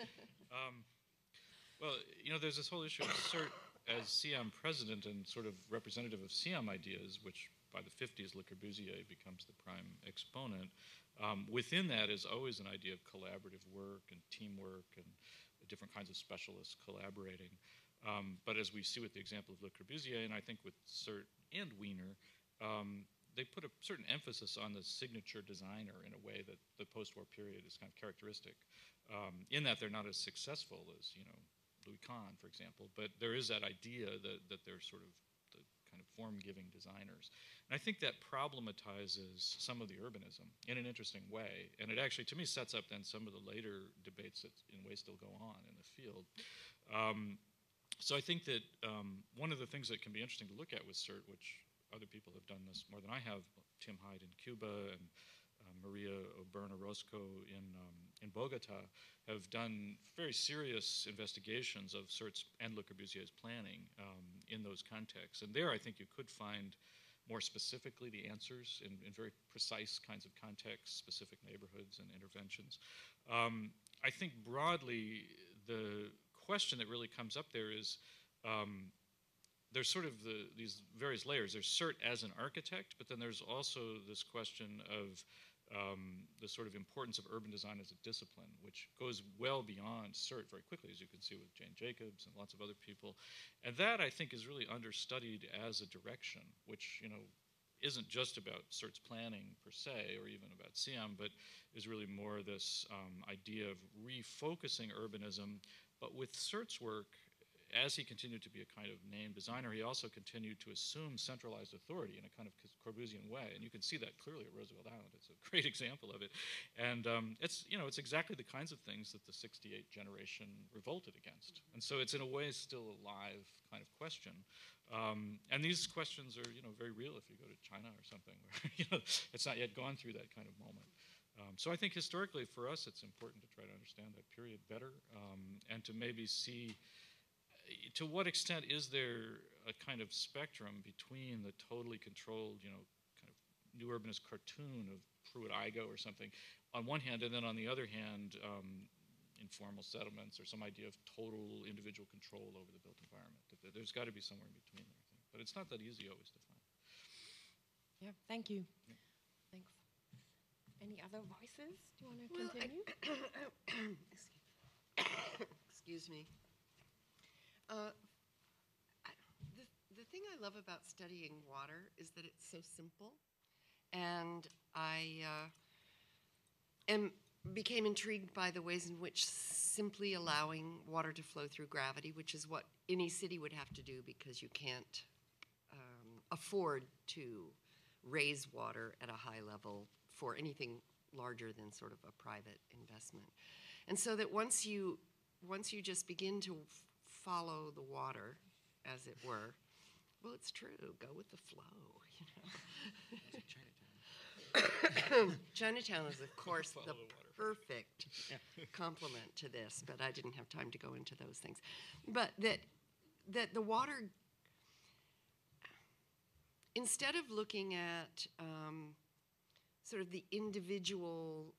Well, you know, there's this whole issue of CERT as CM president and sort of representative of CM ideas, which by the 50s, Le Corbusier becomes the prime exponent. Within that is always an idea of collaborative work and teamwork and different kinds of specialists collaborating. But as we see with the example of Le Corbusier, and I think with CERT and Wiener, they put a certain emphasis on the signature designer in a way that the post-war period is kind of characteristic. In that they're not as successful as, you know, Louis Kahn, for example, but there is that idea that they're sort of the kind of form-giving designers. And I think that problematizes some of the urbanism in an interesting way, and it actually, to me, sets up then some of the later debates that in ways still go on in the field. So I think that one of the things that can be interesting to look at with CERT, which other people have done this more than I have, Tim Hyde in Cuba and Maria Oberna-Roscoe in Bogota, have done very serious investigations of CERT's and Le Corbusier's planning in those contexts. And there I think you could find more specifically the answers in very precise kinds of contexts, specific neighborhoods and interventions. I think broadly the question that really comes up there is there's sort of these various layers. There's CERT as an architect, but then there's also this question of the sort of importance of urban design as a discipline, which goes well beyond CERT very quickly, as you can see with Jane Jacobs and lots of other people. And that, I think, is really understudied as a direction, which, you know, isn't just about CERT's planning per se, or even about CM, but is really more this idea of refocusing urbanism. But with CERT's work, as he continued to be a kind of named designer, he also continued to assume centralized authority in a kind of Corbusian way, and you can see that clearly at Roosevelt Island. It's a great example of it, and it's exactly the kinds of things that the '68 generation revolted against, and so it's in a way still a live kind of question, and these questions are very real if you go to China or something, where it's not yet gone through that kind of moment. So I think historically for us it's important to try to understand that period better, and to maybe see to what extent is there a kind of spectrum between the totally controlled, kind of new urbanist cartoon of Pruitt-Igoe or something on one hand, and then on the other hand, informal settlements or some idea of total individual control over the built environment. There's got to be somewhere in between there, I think. But it's not that easy always to find. Yeah, thank you. Yeah. Thanks. Any other voices? Do you want to continue? Excuse me. The thing I love about studying water is that it's so simple, and I became intrigued by the ways in which simply allowing water to flow through gravity, which is what any city would have to do because you can't afford to raise water at a high level for anything larger than sort of a private investment. And so that once you just begin to follow the water, as it were, well, it's true, go with the flow, Chinatown is, of course, the perfect complement to this, but I didn't have time to go into those things. But that the water, instead of looking at sort of the individual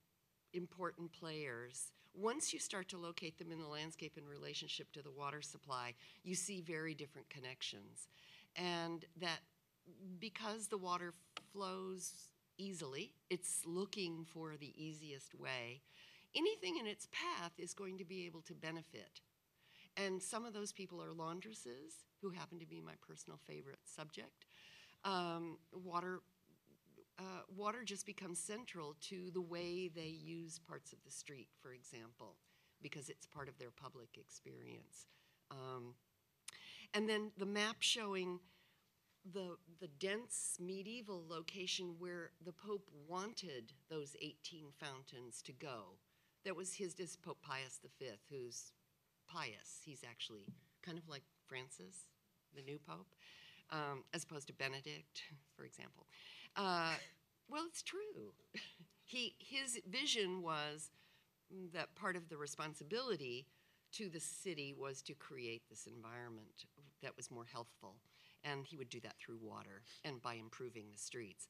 important players, once you start to locate them in the landscape in relationship to the water supply, you see very different connections. And that because the water flows easily, it's looking for the easiest way, anything in its path is going to be able to benefit. And some of those people are laundresses, who happen to be my personal favorite subject. Water just becomes central to the way they use parts of the street, for example, because it's part of their public experience. And then the map showing the dense medieval location where the Pope wanted those 18 fountains to go. That was this Pope Pius V, who's pious. He's actually kind of like Francis, the new Pope, as opposed to Benedict, for example. Well, it's true. His vision was that part of the responsibility to the city was to create this environment that was more healthful, and he would do that through water and by improving the streets.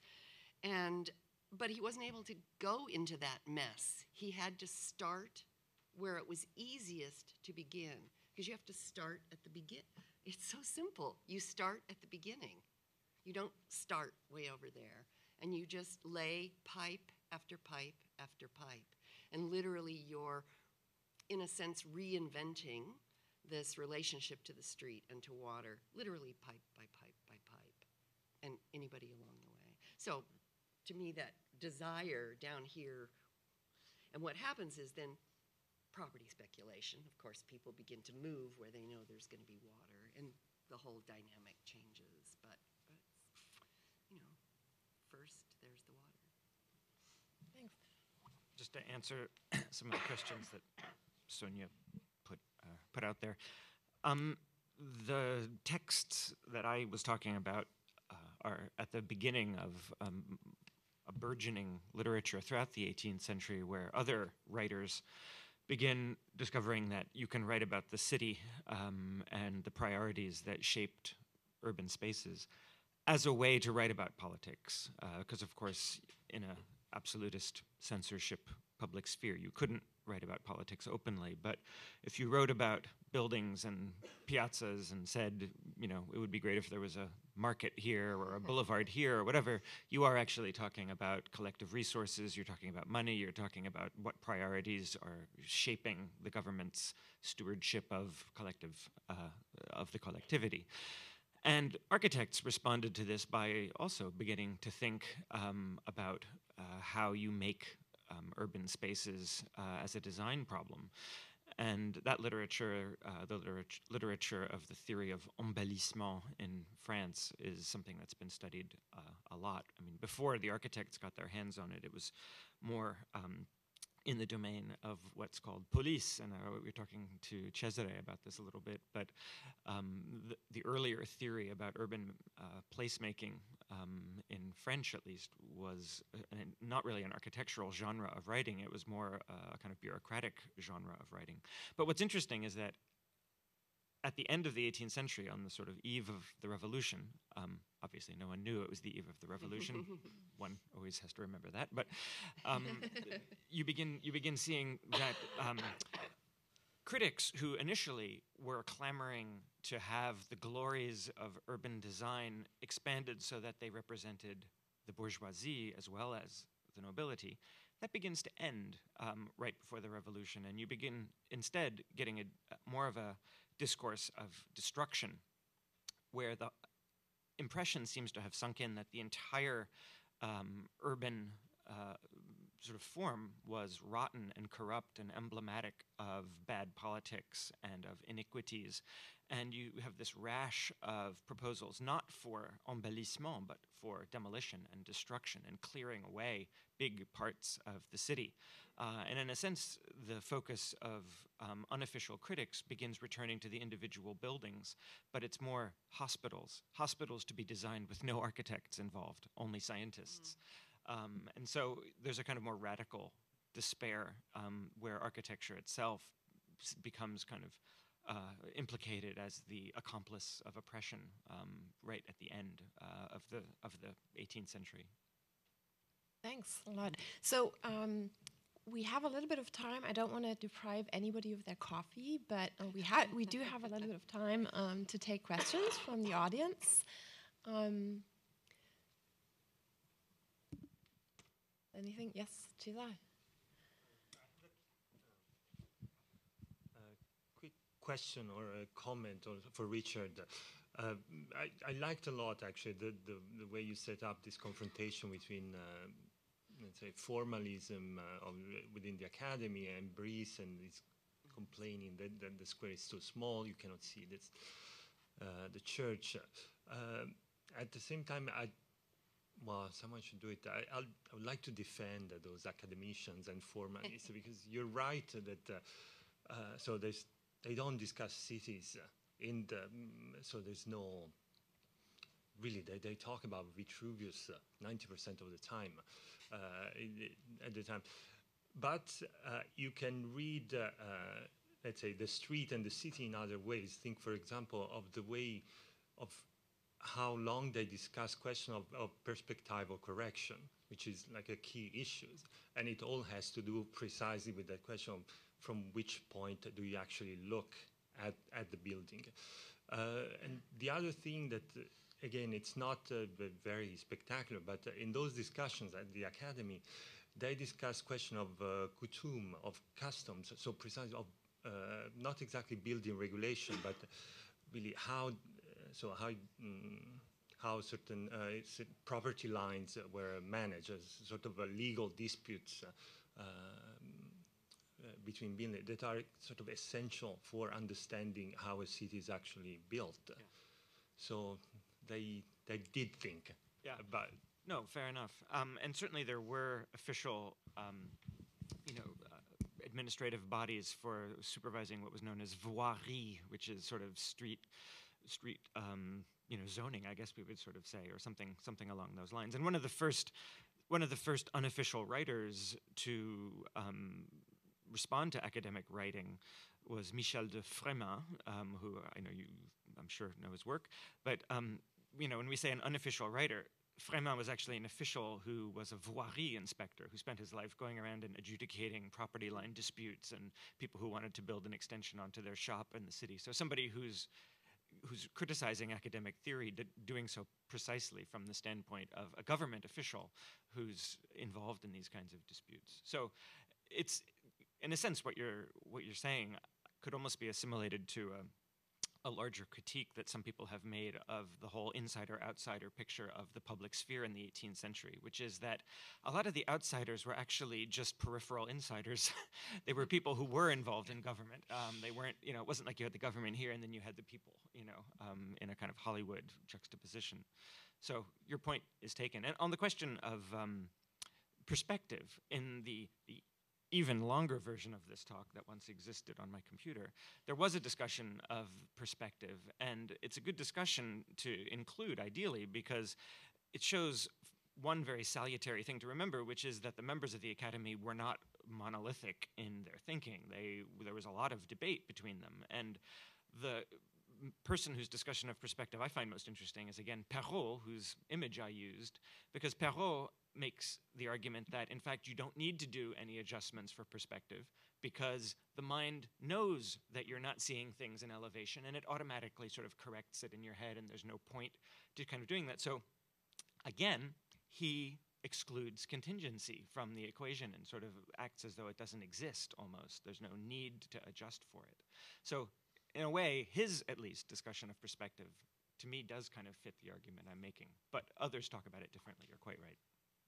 But he wasn't able to go into that mess. He had to start where it was easiest to begin, because you have to start at the beginning. It's so simple. You start at the beginning. You don't start way over there. And you just lay pipe after pipe after pipe. And literally you're, in a sense, reinventing this relationship to the street and to water, literally pipe by pipe by pipe, and anybody along the way. So to me, that desire down here, and what happens is then property speculation. Of course, people begin to move where they know there's going to be water, and the whole dynamic changes. But first there's the water. Thanks. Just to answer some of the questions that Sonia put out there. The texts that I was talking about are at the beginning of a burgeoning literature throughout the 18th century, where other writers begin discovering that you can write about the city and the priorities that shaped urban spaces as a way to write about politics. Because, of course, in an absolutist censorship public sphere, you couldn't write about politics openly. But if you wrote about buildings and piazzas and said, it would be great if there was a market here or a boulevard here or whatever, you are actually talking about collective resources, you're talking about money, you're talking about what priorities are shaping the government's stewardship of the collectivity. And architects responded to this by also beginning to think about how you make urban spaces as a design problem. And that literature, literature of the theory of embellissement in France, is something that's been studied a lot. I mean, before the architects got their hands on it, it was more in the domain of what's called police, and we were talking to Cesare about this a little bit, but the earlier theory about urban placemaking, in French at least, was not really an architectural genre of writing. It was more a kind of bureaucratic genre of writing. But what's interesting is that at the end of the 18th century, on the sort of eve of the revolution, obviously no one knew it was the eve of the revolution. One always has to remember that. But you begin seeing that critics who initially were clamoring to have the glories of urban design expanded so that they represented the bourgeoisie as well as the nobility, that begins to end right before the revolution, and you begin instead getting more of a discourse of destruction, where the impression seems to have sunk in that the entire urban sort of form was rotten and corrupt and emblematic of bad politics and of iniquities. And you have this rash of proposals, not for embellissement, but for demolition and destruction and clearing away big parts of the city. And in a sense, the focus of unofficial critics begins returning to the individual buildings, but it's more hospitals to be designed with no architects involved, only scientists. And so there's a kind of more radical despair where architecture itself becomes kind of implicated as the accomplice of oppression right at the end of the 18th century. Thanks a lot. So we have a little bit of time. I don't want to deprive anybody of their coffee, but we do have a little bit of time to take questions from the audience. Anything? Yes, Cesare. Quick question or a comment for Richard. I liked a lot, actually, the way you set up this confrontation between, let's say, formalism within the academy and Brice and this complaining that the square is too small, you cannot see this, the church. At the same time, well, someone should do it. I would like to defend those academicians and formalists because you're right that so they don't discuss cities so there's no really they talk about Vitruvius 90% of the time at the time, but you can read let's say the street and the city in other ways. Think, for example, of the way of how long they discuss question of perspectival correction, which is like a key issue. And it all has to do precisely with that question of from which point do you actually look at the building. And the other thing that, again, it's not very spectacular, but in those discussions at the academy, they discuss question of coutume, of customs, so precisely of not exactly building regulation, but really how certain property lines were managed as sort of legal disputes between buildings that are sort of essential for understanding how a city is actually built. Yeah. So they did think about. No, fair enough. And certainly there were official, administrative bodies for supervising what was known as voirie, which is sort of street, zoning, I guess we would sort of say, or something along those lines. And one of the first unofficial writers to respond to academic writing was Michel de Frémin, who I'm sure know his work. But when we say an unofficial writer, Frémin was actually an official who was a voirie inspector who spent his life going around and adjudicating property line disputes and people who wanted to build an extension onto their shop in the city. So somebody who's criticizing academic theory, doing so precisely from the standpoint of a government official who's involved in these kinds of disputes. So it's, in a sense, what you're saying could almost be assimilated to a larger critique that some people have made of the whole insider-outsider picture of the public sphere in the 18th century, which is that a lot of the outsiders were actually just peripheral insiders. They were people who were involved in government. They weren't, it wasn't like you had the government here and then you had the people, in a kind of Hollywood juxtaposition. So your point is taken. And on the question of perspective, in the even longer version of this talk that once existed on my computer, there was a discussion of perspective, and it's a good discussion to include, ideally, because it shows one very salutary thing to remember, which is that the members of the Academy were not monolithic in their thinking. There was a lot of debate between them, and the person whose discussion of perspective I find most interesting is, again, Perrault, whose image I used, because Perrault makes the argument that, in fact, you don't need to do any adjustments for perspective because the mind knows that you're not seeing things in elevation, and it automatically sort of corrects it in your head, and there's no point to kind of doing that. So, again, he excludes contingency from the equation and sort of acts as though it doesn't exist almost. There's no need to adjust for it. So, in a way, his, at least, discussion of perspective, to me, does kind of fit the argument I'm making. But others talk about it differently. You're quite right.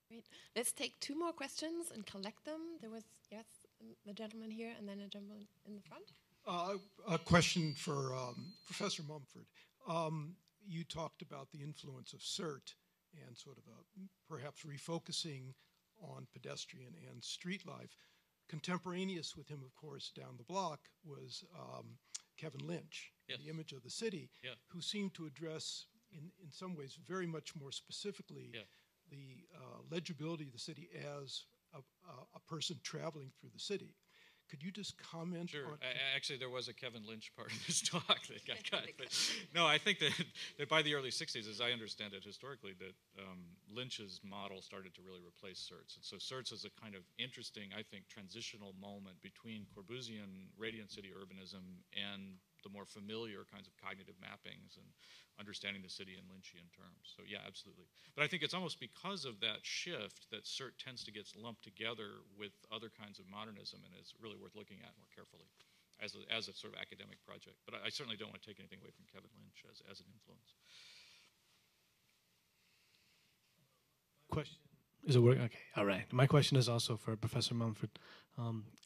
Great. Let's take 2 more questions and collect them. There was, yes, the gentleman here and then a gentleman in the front. A question for Professor Mumford. You talked about the influence of CERT and sort of perhaps refocusing on pedestrian and street life. Contemporaneous with him, of course, down the block was Kevin Lynch, yes. The Image of the City, yeah. who seemed to address, in some ways, very much more specifically, yeah. the legibility of the city as a person traveling through the city. Could you just comment Sure. on... Actually, there was a Kevin Lynch part of this talk that got cut. But no, I think that by the early 60s, as I understand it historically, that Lynch's model started to really replace CERT's. And so CERT's is a kind of interesting, I think, transitional moment between Corbusian radiant city urbanism and the more familiar kinds of cognitive mappings and understanding the city in Lynchian terms. So yeah, absolutely. But I think it's almost because of that shift that CERT tends to get lumped together with other kinds of modernism, and it's really worth looking at more carefully as a sort of academic project. But I certainly don't want to take anything away from Kevin Lynch as an influence. Question. Is it working? Okay, all right. My question is also for Professor Mumford.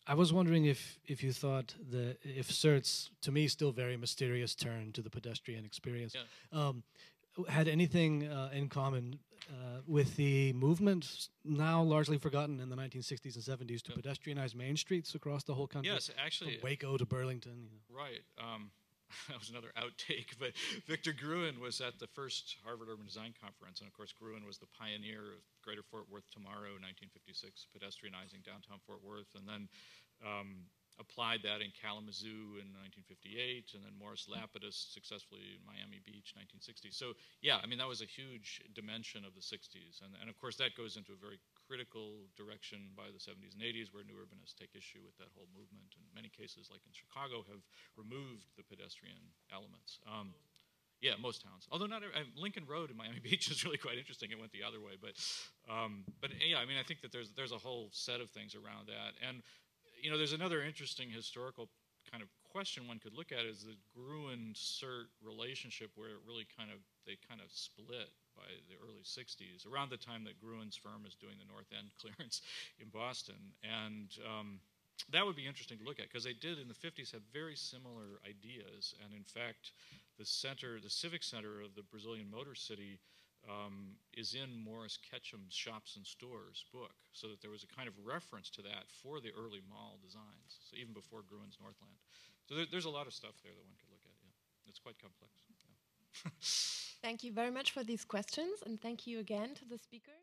I was wondering if you thought if CERT's, to me, still very mysterious turn to the pedestrian experience, had anything in common with the movement, now largely forgotten in the 1960s and 70s, to pedestrianize main streets across the whole country? Yes, actually. From Waco to Burlington. Right. That was another outtake, but Victor Gruen was at the first Harvard Urban Design Conference, and of course Gruen was the pioneer of Greater Fort Worth Tomorrow, 1956, pedestrianizing downtown Fort Worth, and then applied that in Kalamazoo in 1958, and then Morris Lapidus successfully in Miami Beach, 1960. So yeah, I mean, that was a huge dimension of the 60s, and of course that goes into a very critical direction by the 70s and 80s, where new urbanists take issue with that whole movement. In many cases, like in Chicago, have removed the pedestrian elements. Yeah, most towns. Although not Lincoln Road in Miami Beach is really quite interesting. It went the other way, but yeah, I mean, I think that there's a whole set of things around that, and there's another interesting historical kind of question one could look at is the Gruen-CERT relationship, where it really they kind of split by the early 60s, around the time that Gruen's firm is doing the North End clearance in Boston. And that would be interesting to look at, because they did in the 50s have very similar ideas. And in fact, the civic center of the Brazilian Motor City is in Morris Ketchum's Shops and Stores book, so that there was a kind of reference to that for the early mall designs, so even before Gruen's Northland. So there's a lot of stuff there that one could look at, yeah. It's quite complex. Yeah. Thank you very much for these questions, and thank you again to the speakers.